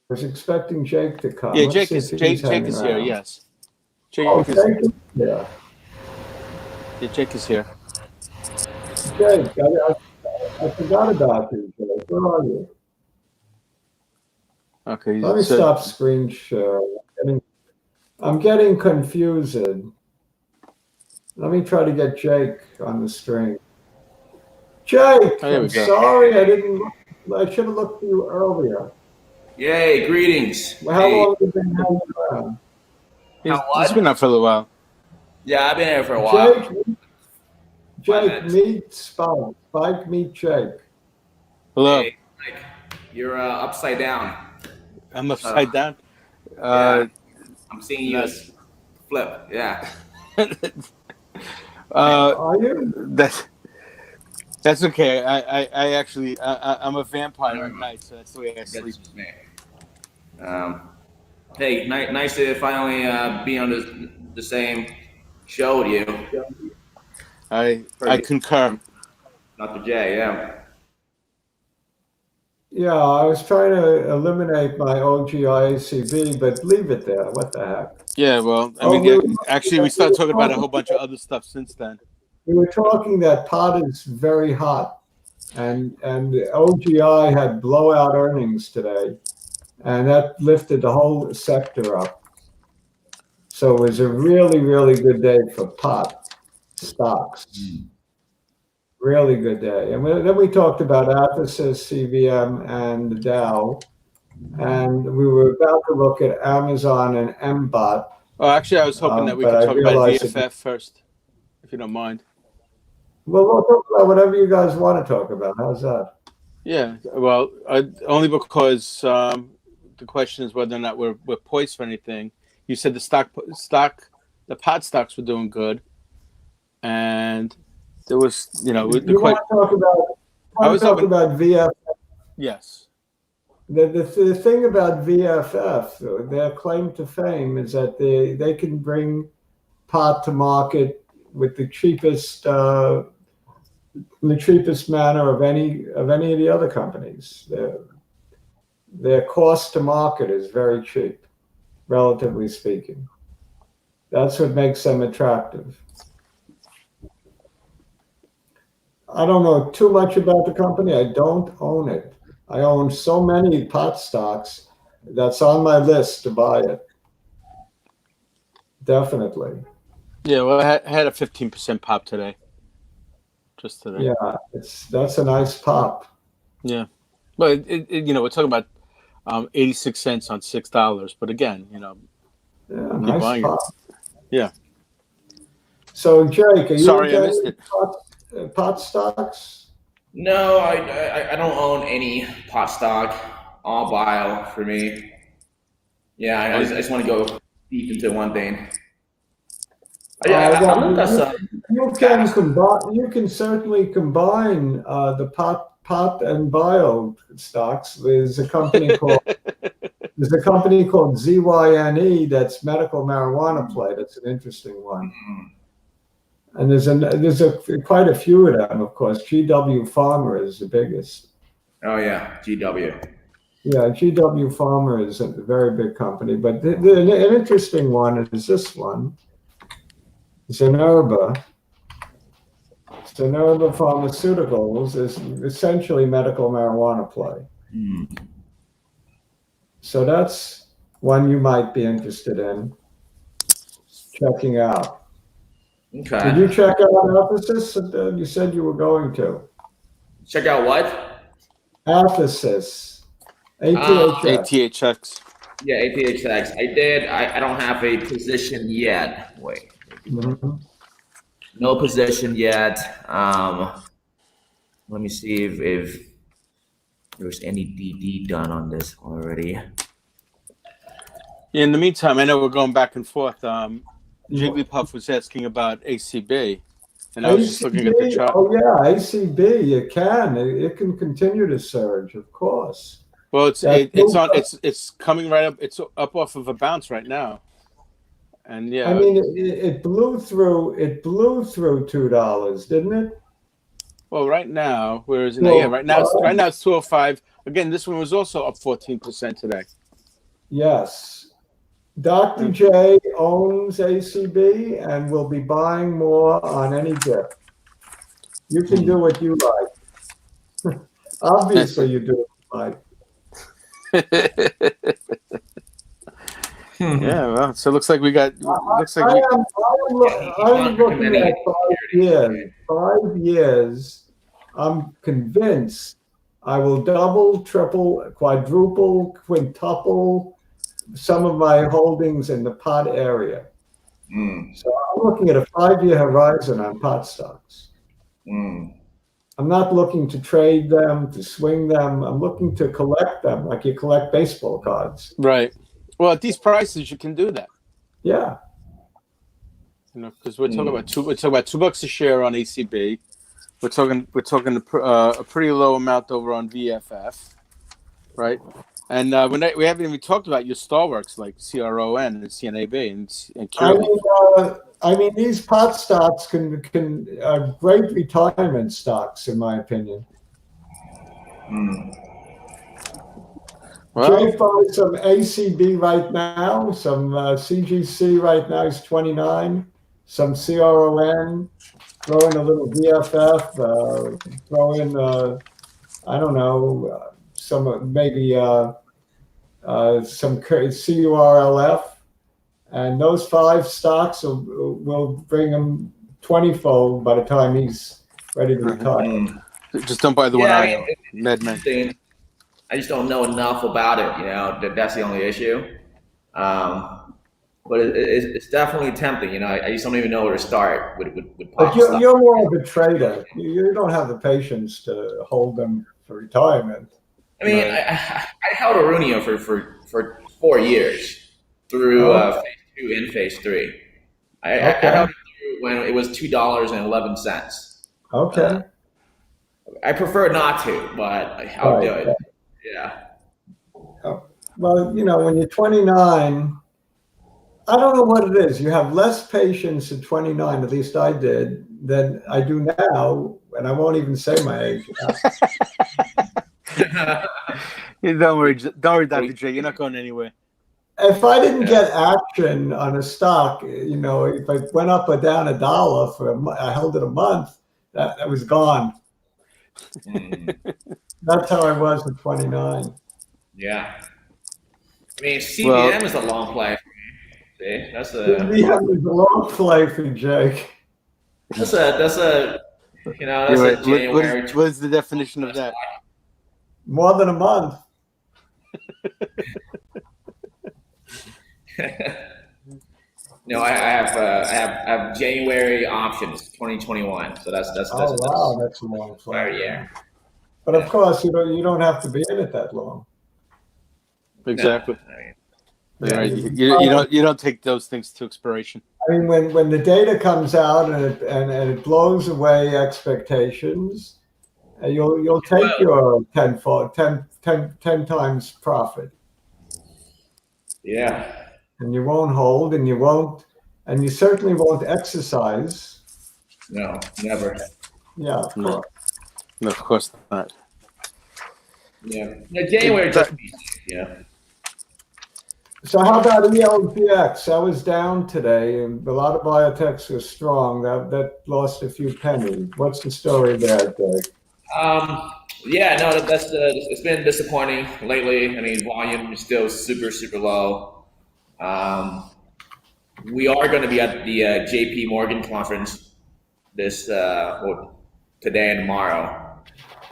was expecting Jake to come. Yeah, Let's Jake is here. Yes. Jake is here. Yeah. Yeah, Jake is here. Jake, I forgot about you, Jake. Where are you? Okay. Let me stop screen share. I'm getting confused. Let me try to get Jake on the screen. Jake, I'm sorry, I should have looked for you earlier. Yay, greetings. How long have you been hanging around? He's been up for a little while. Yeah, I've been here for a while. Jake, meet Spike. Spike, meet Jake. Hello. Hey, you're upside down. I'm upside down? Yeah, I'm seeing you as flip, yeah. Are you? That's okay. I actually, I'm a vampire at night, so that's the way I sleep. Hey, nice to finally be on the same show with you. I concur. Dr. J, yeah. Yeah, I was trying to eliminate my OGIACB, but leave it there. What the heck? Yeah, well, I mean, actually, we started talking about a whole bunch of other stuff since then. We were talking that pot is very hot, and OGI had blowout earnings today, and that lifted the whole sector up. So it was a really, really good day for pot stocks. Really good day. And then we talked about athx, CVM, and the Dow. And we were about to look at Amazon and mbot. Oh, actually, I was hoping that we could talk about VFF first, if you don't mind. Well, we'll talk about whatever you guys want to talk about. How's that? Yeah, well, only because the question is whether or not we're poised for anything. You said the pot stocks were doing good, and there was, you want to talk about VFF? Yes. The thing about VFF, their claim to fame is that they can bring pot to market with the cheapest manner of any of the other companies. Their cost to market is very cheap, relatively speaking. That's what makes them attractive. I don't know too much about the company. I don't own it. I own so many pot stocks that's on my list to buy it. Definitely. Yeah, well, I had a 15% pop today. Just today. Yeah, that's a nice pop. Yeah. But we're talking about 86 cents on $6, but again, yeah, nice pop. Yeah. So Jake, are you sorry I missed it. Pot stocks? No, I don't own any pot stock. All bio for me. Yeah, I just want to go deep into one thing. You can certainly combine the pot and bio stocks. There's a company called ZYNE that's medical marijuana play. That's an interesting one. And there's quite a few of them, of course. GW Pharma is the biggest. Oh yeah, GW. Yeah, GW Pharma is a very big company, but an interesting one is this one, Zynerba Pharmaceuticals is essentially medical marijuana play. So that's one you might be interested in checking out. Okay. Did you check out athx? You said you were going to. Check out what? Athx. ATHX. ATHX. Yeah, athx. I did. I don't have a position yet. Wait. No position yet. Let me see if there's any DD done on this already. In the meantime, I know we're going back and forth. JB Puff was asking about ACB, and I was just looking at the chart. Oh yeah, ACB. It can continue to surge, of course. Well, it's coming right up. It's up off of a bounce right now, and yeah. I mean, it blew through $2, didn't it? Well, right now, where is it? Well, yeah, right now it's 205. Again, this one was also up 14% today. Yes. Dr. J owns ACB and will be buying more on any dip. You can do what you like. Obviously, you do what you like. Yeah, well, so it looks like we got. I'm looking at 5 years. 5 years. I'm convinced I will double, triple, quadruple, quintuple some of my holdings in the pot area. So I'm looking at a 5-year horizon on pot stocks. I'm not looking to trade them, to swing them. I'm looking to collect them like you collect baseball cards. Right. Well, at these prices, you can do that. Yeah. You know, because we're talking about $2 a share on ACB. We're talking a pretty low amount over on VFF, right? And we haven't even talked about your stalwarts like CRON and CNAB and curlf. I mean, these pot stocks can great retirement stocks, in my opinion. Well, Jay buys some ACB right now, some CGC right now is 29, some CRON, throw in a little VFF, throw in I don't know, some maybe some CURLF, and those 5 stocks will bring him 20-fold by the time he's ready to retire. Just don't buy the one I MedMen. I just don't know enough about it. You know, that's the only issue. But it's definitely tempting. You know, I just don't even know where to start with But you're more of a trader. You don't have the patience to hold them for retirement. I mean, right. I held Arunia for 4 years through phase 2 and phase 3. I held it through when it was $2.11. Okay. I prefer not to, but I'll do it. Yeah. Well, you know, when you're 29, I don't know what it is. You have less patience at 29, at least I did, than I do now, and I won't even say my age. Don't worry, Dr. J. You're not going anywhere. If I didn't get action on a stock, you know, if I went up or down $1 for I held it a month, that was gone. That's how I was at 29. Yeah. I mean, CBM is a long play for me. See, that's CBM is a long play for Jake. That's a January. What is the definition of that? More than a month. No, I have January options 2021. So that's that's a long play. Yeah. But of course, you don't have to be in it that long. Exactly. No, right. You don't take those things to expiration. I mean, when the data comes out and it blows away expectations, you'll take your 10 times profit. Yeah. And you won't hold, and you certainly won't exercise. No, never. Yeah, of course. No, of course not. Yeah. January just So how about elgx? That was down today, and a lot of biotechs were strong. That lost a few pennies. What's the story there, Jake? Yeah, no, it's been disappointing lately. I mean, volume is still super low. Um, we are going to be at the JP Morgan conference this today and tomorrow.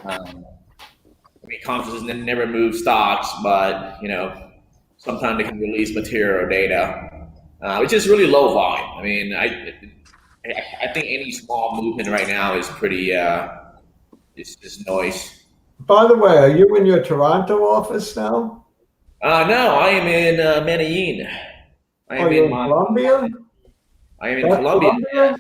I mean, conferences never move stocks, but sometimes they can release material or data, which is really low volume. I mean, I think any small movement right now is pretty just noise. By the way, are you in your Toronto office now? No, I am in Medellin. You're in Colombia? I am in That's Colombia. Colombia?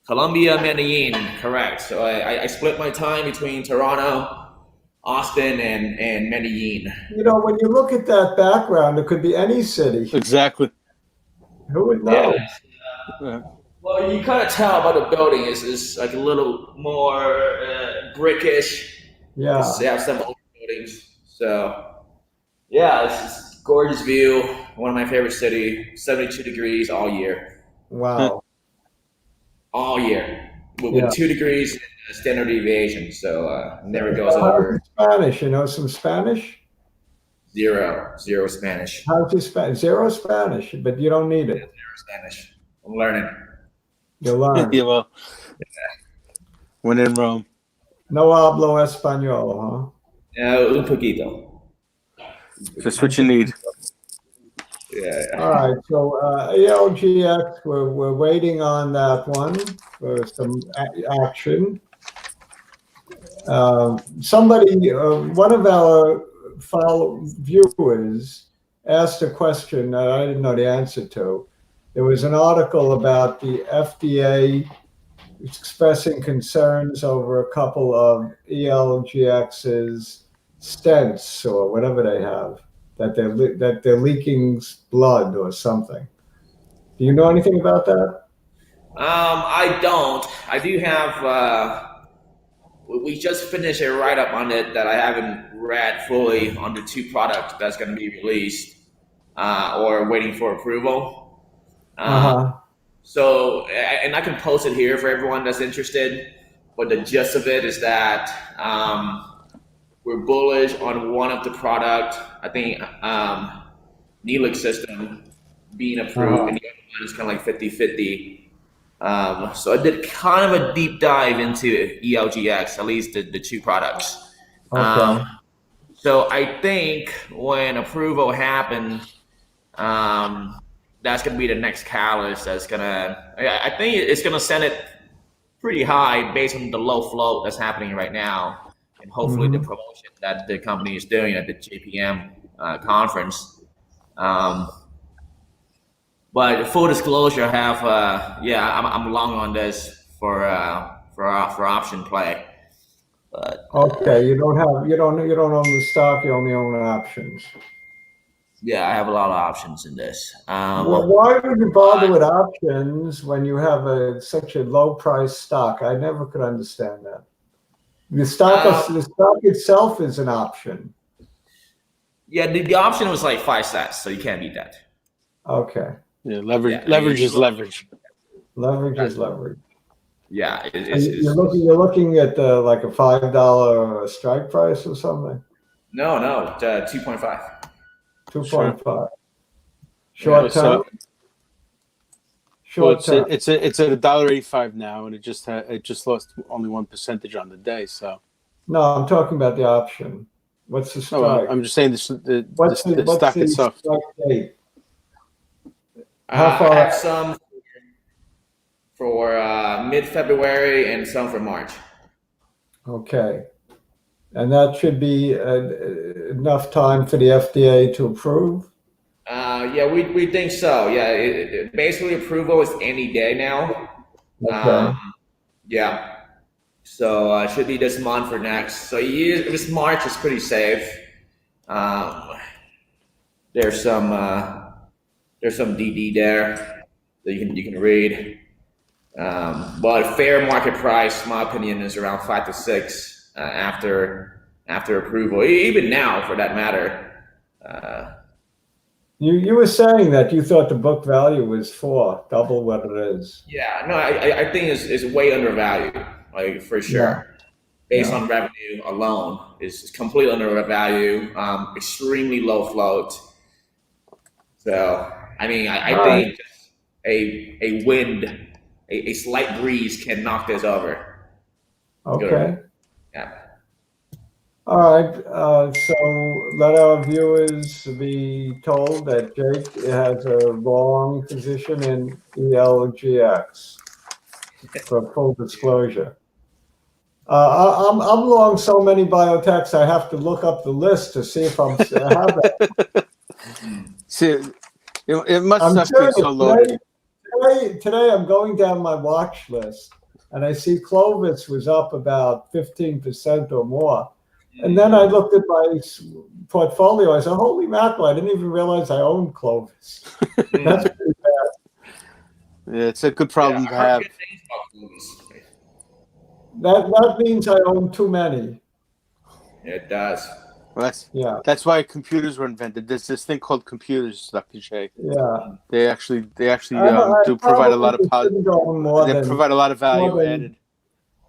Colombia, Medellin, correct. So I split my time between Toronto, Austin, and Medellin. When you look at that background, it could be any city. Exactly. Who would know? Yeah. Well, you kind of tell by the building is like a little more brickish. Yeah. They have some old buildings. So, yeah, it's just gorgeous view. One of my favorite cities. 72 degrees all year. Wow. All year. With Yeah. 2 degrees standard deviation. So, never goes How's over your Spanish? You know some Spanish? zero Spanish. How's your Spanish? Zero Spanish, but you don't need it. Zero Spanish. I'm learning. You'll learn. Yeah, well, when in Rome. No hablo español, huh? Un poquito. Just what you need. Yeah. All right, so elgx, we're waiting on that one for some action. Somebody, one of our viewers asked a question that I didn't know the answer to. There was an article about the FDA expressing concerns over a couple of elgx's stents or whatever they have, that they're leaking blood or something. Do you know anything about that? I don't. I do have. We just finished a write-up on it that I haven't read fully on the 2 products that's going to be released or waiting for approval. So, and I can post it here for everyone that's interested. But the gist of it is that we're bullish on one of the product. I think Neelix system being approved, and the other one is kind of like 50-50. So I did kind of a deep dive into elgx, at least the 2 products. Okay. So I think when approval happens, that's going to be the next catalyst. I think it's going to send it pretty high based on the low float that's happening right now, and hopefully the promotion that the company is doing at the JPM conference. But full disclosure, I have I'm long on this for option play. But Okay, you don't own the stock. You only own options. yeah, I have a lot of options in this. Well, why would you bother with options when you have such a low price stock? I never could understand that. The stock itself is an option. Yeah, the option was like 5 cents, so you can't beat that. Okay. Yeah, leverage is leverage. Leverage is leverage. Yeah, you're looking at like a $5 strike price or something. No, 2.5. 2.5. Short term. Well, it's at $1.85 now, and it just lost only 1% on the day. So no, I'm talking about the option. What's the strike? No, I'm just saying the stock itself. Strike date? How far? I have some for mid-February and some for March. Okay, and that should be enough time for the FDA to approve. Yeah, we think so. Yeah, basically approval is any day now. Okay. Yeah. So it should be this month or next. So this March is pretty safe. There's some DD there that you can read. But fair market price, my opinion, is around 5 to 6 after approval. Even now, for that matter. You were saying that you thought the book value was 4, double what it is. Yeah, no, I think it's way undervalued, like for Yeah, sure. Based yeah. on revenue alone, is completely undervalued. Extremely low float. So I mean, I All right. think just a slight breeze can knock this over. Good or Okay. bad. Yeah. All right. So let our viewers be told that Jake has a long position in elgx for full disclosure. I'm long so many biotechs. I have to look up the list to see if I have that. See, it must I'm suck being serious. so loaded. Today I'm going down my watch list, and I see Clovis was up about 15% or more. And then I looked at my portfolio. I said, "Holy mackerel! I didn't even realize I owned Clovis." That's pretty bad. Yeah, it's a good Yeah, problem to I heard have. good things about movies. That means I own too many. It does. Well, Yeah, that's why computers were invented. There's this thing called computers, Dr. J. yeah. They actually I do provide a probably lot of shouldn't own more they than provide a lot of value added.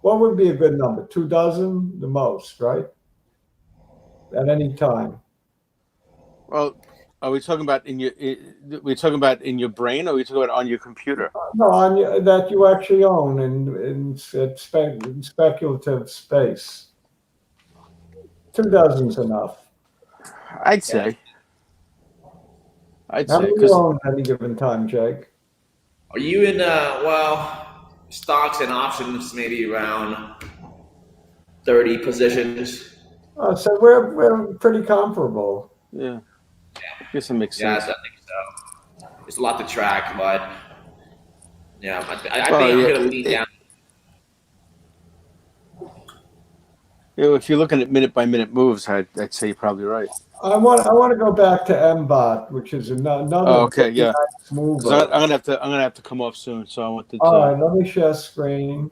what would be a good number? 2 dozen, the most, right? At any time. Well, are we talking about we're talking about in your brain, or are we talking about on your computer? No, that you actually own in speculative space. 2 dozen's enough. I'd Yeah. say. I'd How say many you because own at any given time, Jake? Are you in stocks and options maybe around 30 positions? So we're pretty comparable. yeah, I guess it makes Yeah, I sense. think so. It's a lot to track, but yeah, I Well, think I'm yeah, gonna lean down. if you're looking at minute by minute moves, I'd say you're probably right. I want to go back to mbot, which is another Oh, okay, very yeah. nice Because mover. I'm gonna have to come off soon, so I wanted All to. right, let me share screen.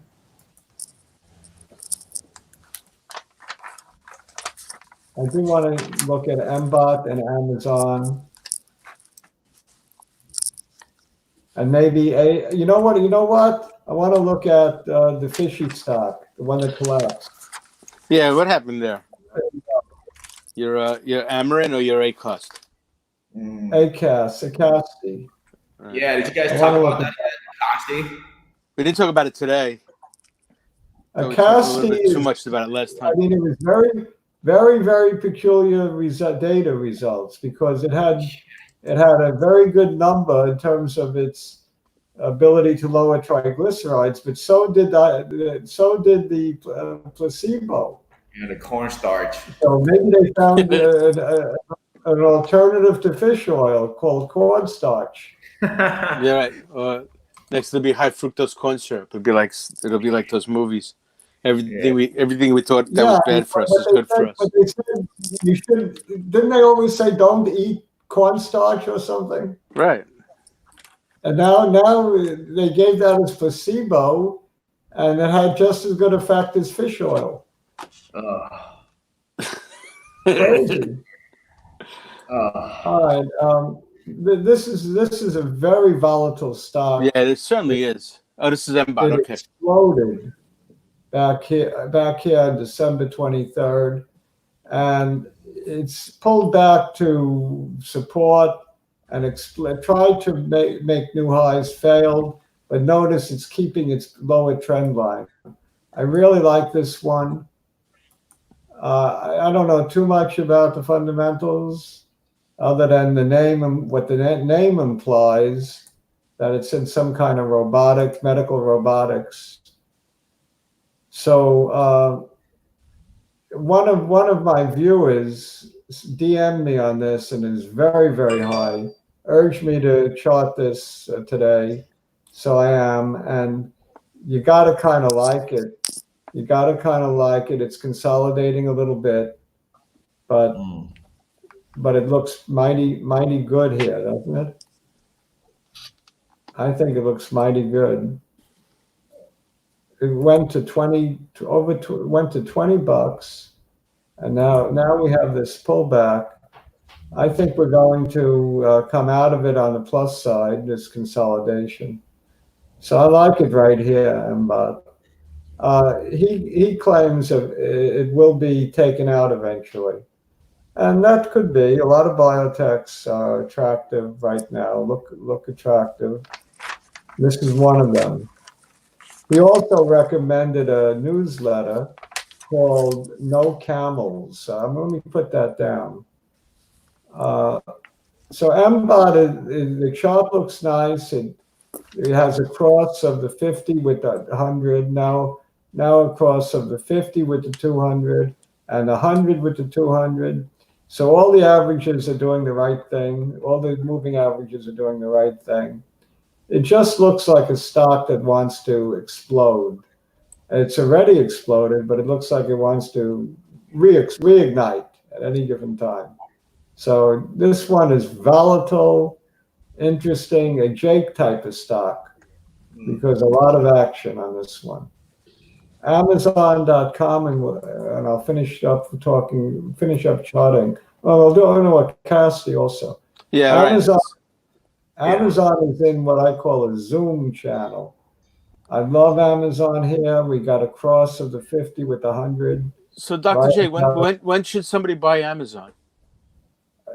I do want to look at mbot and Amazon. And maybe you know what? I want to look at the fishy stock, the one that collapsed. Yeah, what happened there? Your Amarin or your acst? Acasti. Yeah, did you guys I talk want to about look that at Coxie? We didn't talk about it today. at We talked a little Acasti. bit too much about it last time. I mean, it was very, very, very peculiar data results because it had a very good number in terms of its ability to lower triglycerides, but so did the placebo. Yeah, the cornstarch. So maybe they found an alternative to fish oil called cornstarch. Yeah, right. Next it'll be high fructose corn syrup. It'll be like those movies. Everything we thought that was bad for us is good for us. But they said you should. Didn't they always say don't eat cornstarch or something? Right. And now they gave that as placebo, and it had just as good effect as fish oil. Crazy. All right. This is a very volatile stock. Yeah, it certainly is. Oh, this is mbot. It Okay. exploded back here on December 23rd, and it's pulled back to support and tried to make new highs, failed, but notice it's keeping its lower trend line. I really like this one. I don't know too much about the fundamentals other than the name and what the name implies, that it's in some kind of medical robotics. So one of my viewers DM'd me on this and is very, very high, urged me to chart this today. So I am, and you got to kind of like it. It's consolidating a little bit, but it looks mighty good here, doesn't it? I think it looks mighty good. It went to $20, and now we have this pullback. I think we're going to come out of it on the plus side, this consolidation. So I like it right here, mbot. He claims it will be taken out eventually. And that could be. A lot of biotechs are attractive right now, look attractive. This is one of them. He also recommended a newsletter called No Camels. Let me put that down. So mbot, the chart looks nice. It has a cross of the 50 with the 100. Now a cross of the 50 with the 200 and the 100 with the 200. So all the averages are doing the right thing. All the moving averages are doing the right thing. It just looks like a stock that wants to explode. It's already exploded, but it looks like it wants to reignite at any given time. So this one is volatile, interesting, a Jake type of stock because a lot of action on this one. Amazon.com, and I'll finish up charting. Oh, I know what Casty also. Yeah, Amazon. Right. Amazon is in what I call a Zoom channel. I love Amazon here. We got a cross of the 50 with the 100. So, Dr. J, when should somebody buy Amazon?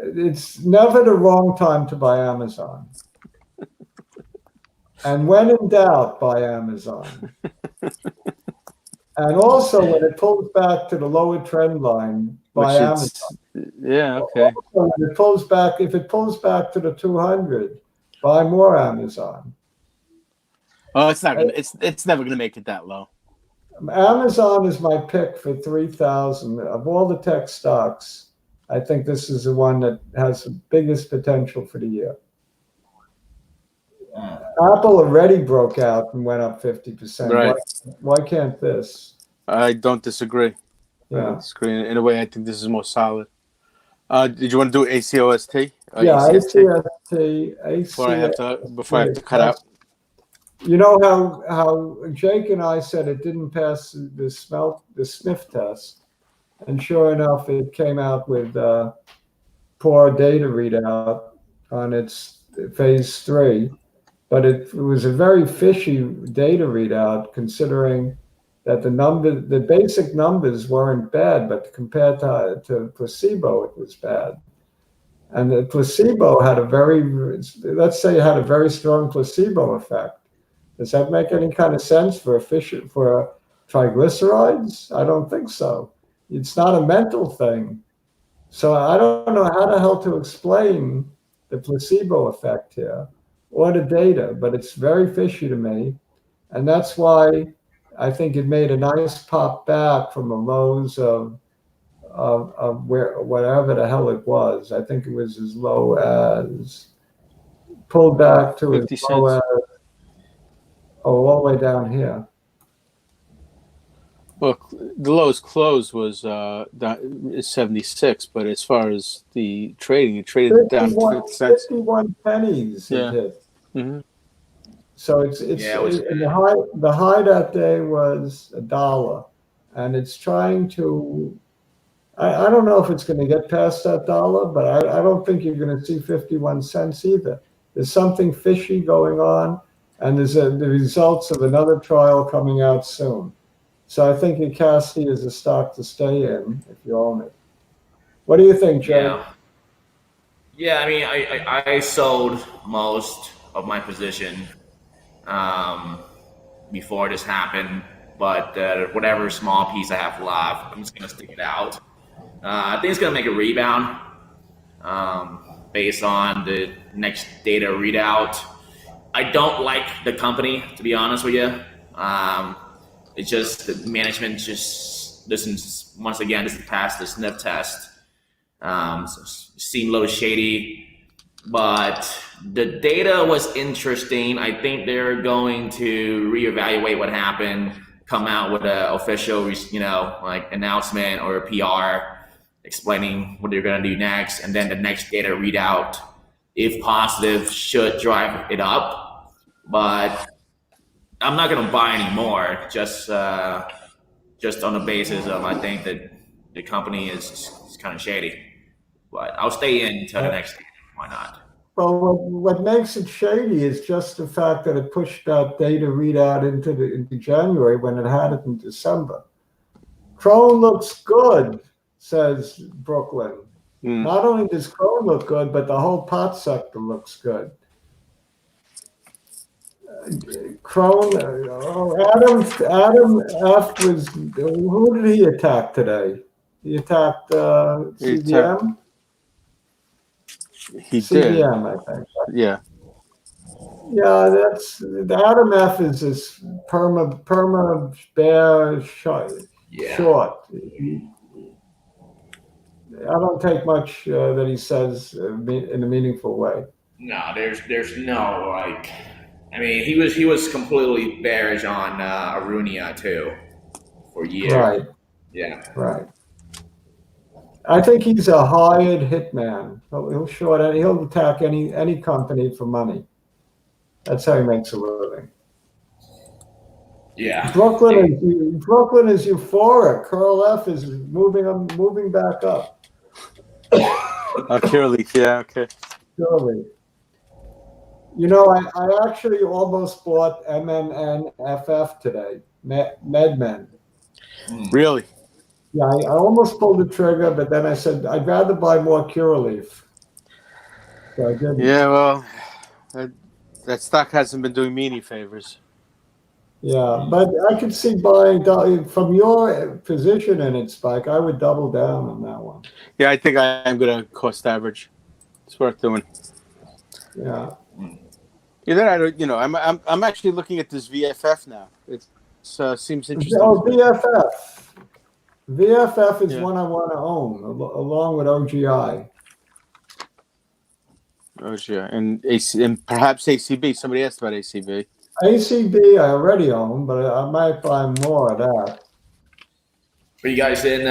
It's never the wrong time to buy Amazon. And when in doubt, buy Amazon. And also, when it pulls back to the lower trend line, buy Amazon. Yeah, okay. Also, when it pulls back, if it pulls back to the 200, buy more Amazon. Oh, it's not gonna. It's never gonna make it that low. Amazon is my pick for 3,000 of all the tech stocks. I think this is the one that has the biggest potential for the year. Apple already broke out and went up 50%. Right. Why can't this? I don't disagree. Yeah. I don't disagree. In a way, I think this is more solid. Did you want to do ACOST? Yeah, ACST. Before I have to cut out. You know how Jake and I said it didn't pass the sniff test, and sure enough, it came out with poor data readout on its phase 3. But it was a very fishy data readout, considering that the basic numbers weren't bad, but compared to placebo, it was bad. And the placebo had a very strong placebo effect. Does that make any kind of sense for triglycerides? I don't think so. It's not a mental thing. So I don't know how the hell to explain the placebo effect here or the data, but it's very fishy to me. And that's why I think it made a nice pop back from the lows of wherever the hell it was. I think it was as low as, pulled back to as low as, all the way down here. Well, the lowest close was 76, but as far as the trading, it traded down 50 cents. 51 pennies it hit. Mm-hmm. So the high that day was $1, and it's trying to. I don't know if it's going to get past that $1, but I don't think you're going to see 51 cents either. There's something fishy going on, and there's the results of another trial coming out soon. So I think Acast is a stock to stay in if you own it. What do you think, Jay? Yeah. I mean, I sold most of my position before this happened, but whatever small piece I have left, I'm just gonna stick it out. I think it's gonna make a rebound based on the next data readout. I don't like the company, to be honest with you. It's just the management just doesn't, once again, doesn't pass the sniff test. So seemed a little shady, but the data was interesting. I think they're going to reevaluate what happened, come out with an official, announcement or a PR explaining what they're going to do next, and then the next data readout, if positive, should drive it up. But I'm not going to buy any more, just on the basis of I think that the company is kind of shady. but I'll stay in until the next day. Why not? Well, what makes it shady is just the fact that it pushed that data readout into January when it had it in December. Cron looks good, says Brooklyn. Not only does cron look good, but the whole pot sector looks good. Cron, Adam F was, who did he attack today? He attacked CVM? He CVM, did. I think. Yeah. Yeah, that's the Adam F is this perma bear short. I don't take much that he says in a meaningful way. No, there's no like. I mean, he was completely bearish on Arunia too for years. Right. Yeah. Right. I think he's a hired hitman. He'll attack any company for money. That's how he makes a living. Yeah. Brooklyn is euphoric. curlf is moving back up. Curlf, yeah, okay. Surely. You know, I actually almost bought MNNFF today, MedMen. Really? Yeah, I almost pulled the trigger, but then I said I'd rather buy more Curaleaf. So I didn't. Yeah, well, that stock hasn't been doing me any favors. Yeah, but I could see buying from your position in it, Spike. I would double down on that one. Yeah, I think I am going to cost average. It's worth doing. Yeah. Either I don't, I'm actually looking at this VFF now. It seems interesting. Oh, VFF. VFF is one I want to own, along with OGI. OGI and perhaps ACB. Somebody asked about ACB. ACB I already own, but I might buy more of that. Are you guys in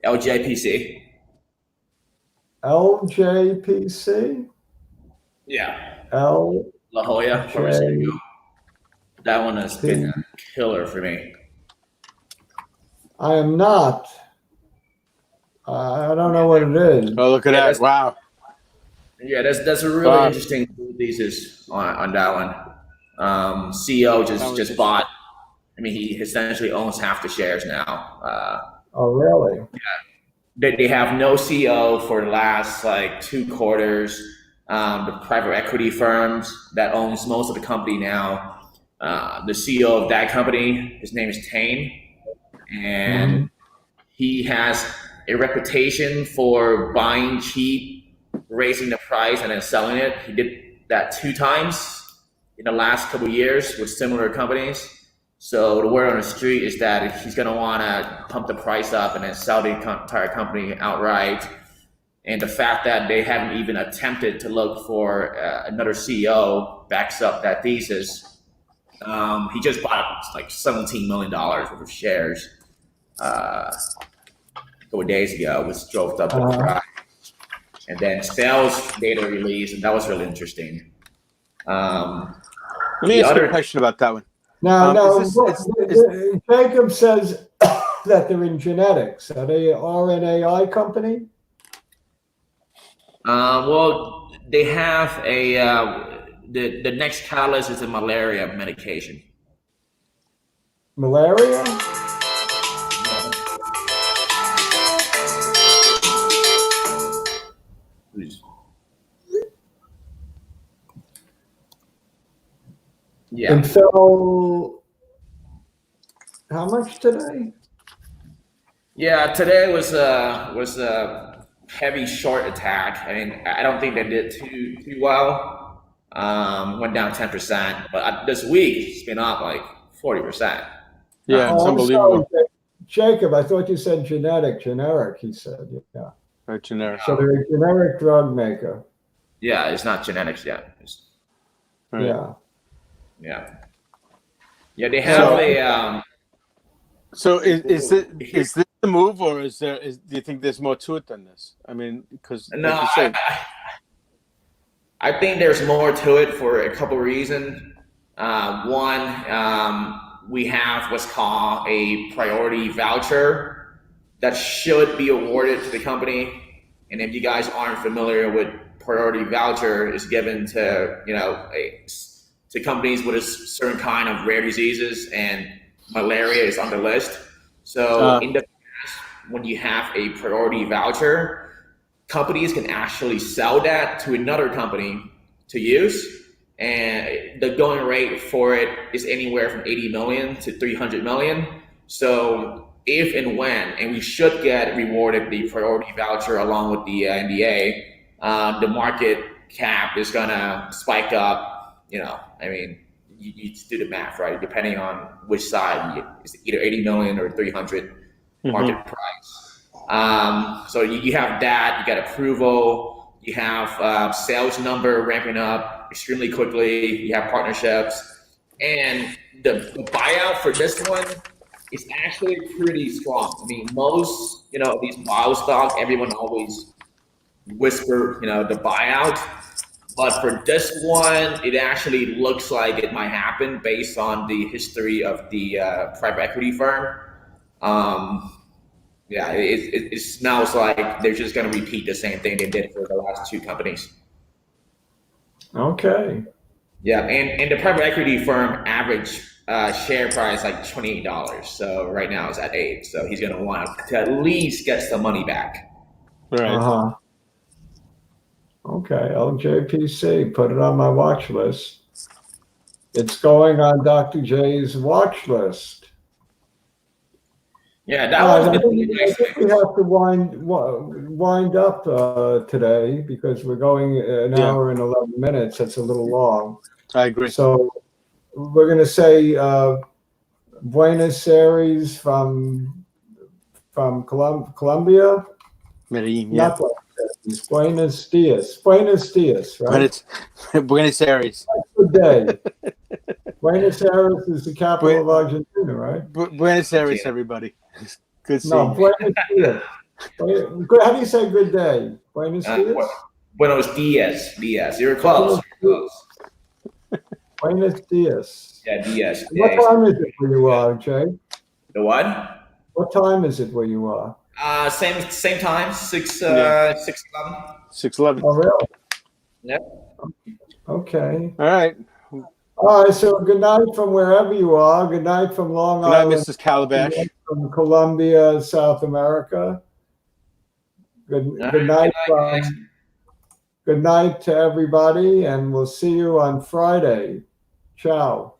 LJPC? LJPC? Yeah. La Jolla. That one has been a killer for me. I am not. I don't know what it is. Oh, look at that! Wow. Yeah, that's a really interesting thesis on that one. CEO just bought. I mean, he essentially owns half the shares now. Oh, really? Yeah. They have no CEO for the last like 2 quarters. The private equity firms that owns most of the company now. The CEO of that company, his name is Tane, and he has a reputation for buying cheap, raising the price, and then selling it. He did that 2 times in the last couple of years with similar companies. So the word on the street is that he's going to want to pump the price up and then sell the entire company outright. And the fact that they haven't even attempted to look for another CEO backs up that thesis. He just bought like $17 million worth of shares a couple of days ago, which drove up the price. And then sales data release, and that was really interesting. Let me ask you a question about that one. Now, Jacob says that they're in genetics. Are they an RNAi company? Well, they have the next catalyst is a malaria medication. Malaria? Yeah. And so, how much today? Yeah, today was a heavy short attack. I mean, I don't think they did too well. Went down 10%, but this week it's been up like 40%. Yeah, it's unbelievable. Sorry, Jacob, I thought you said generic. He said, yeah. Right, generic. So they're a generic drug maker. Yeah, it's not genetics yet. Right. Yeah, they have So is this the move, or do you think there's more to it than this? I mean, because no, like you said, I think there's more to it for a couple of reasons. One, we have what's called a priority voucher that should be awarded to the company. And if you guys aren't familiar with priority voucher, is given to to companies with a certain kind of rare diseases, and malaria is on the list. So in the past, when you have a priority voucher, companies can actually sell that to another company to use, and the going rate for it is anywhere from 80 million to 300 million. So if and when, and we should get rewarded the priority voucher along with the NBA, the market cap is gonna spike up. I mean, you just do the math, right? Depending on which side, it's either 80 million or 300 market price. So you have that, you got approval, you have sales number ramping up extremely quickly, you have partnerships, and the buyout for this one is actually pretty strong. I mean, most, these bio stocks, everyone always whisper, the buyout. But for this one, it actually looks like it might happen based on the history of the private equity firm. It smells like they're just going to repeat the same thing they did for the last two companies. Okay. Yeah, and the private equity firm average share price like $28. So right now it's at $8. So he's going to want to at least get some money back. Right. Okay, LJPC, put it on my watch list. It's going on Dr. J's watch list. Yeah, that one's been really I nice. think we have to wind up today because we're going an hour and 11 minutes. That's a little long. I agree. So we're going to say Buenos Aires from Colombia. Medellin, yeah. Not Buenos Dias. Buenos Dias, right? Buenos Aires. Good day. Buenos Aires is the capital of Argentina, right? Buenos Aires, everybody. Good seeing No, Buenos Dias. How do you say good day? Buenos Dias? Buenos Dias. Dias. You're close. Buenos Dias. Yeah, Dias. What time is it where you are, Jay? The what? What time is it where you are? Same time, 6:11. 6:11. Oh, really? Yep. Okay. All right. All right, so good night from wherever you are. Good night from Long Island. Good night, Mrs. Calabash. Good night from Colombia, South America. Good night. Good night to everybody, and we'll see you on Friday. Ciao.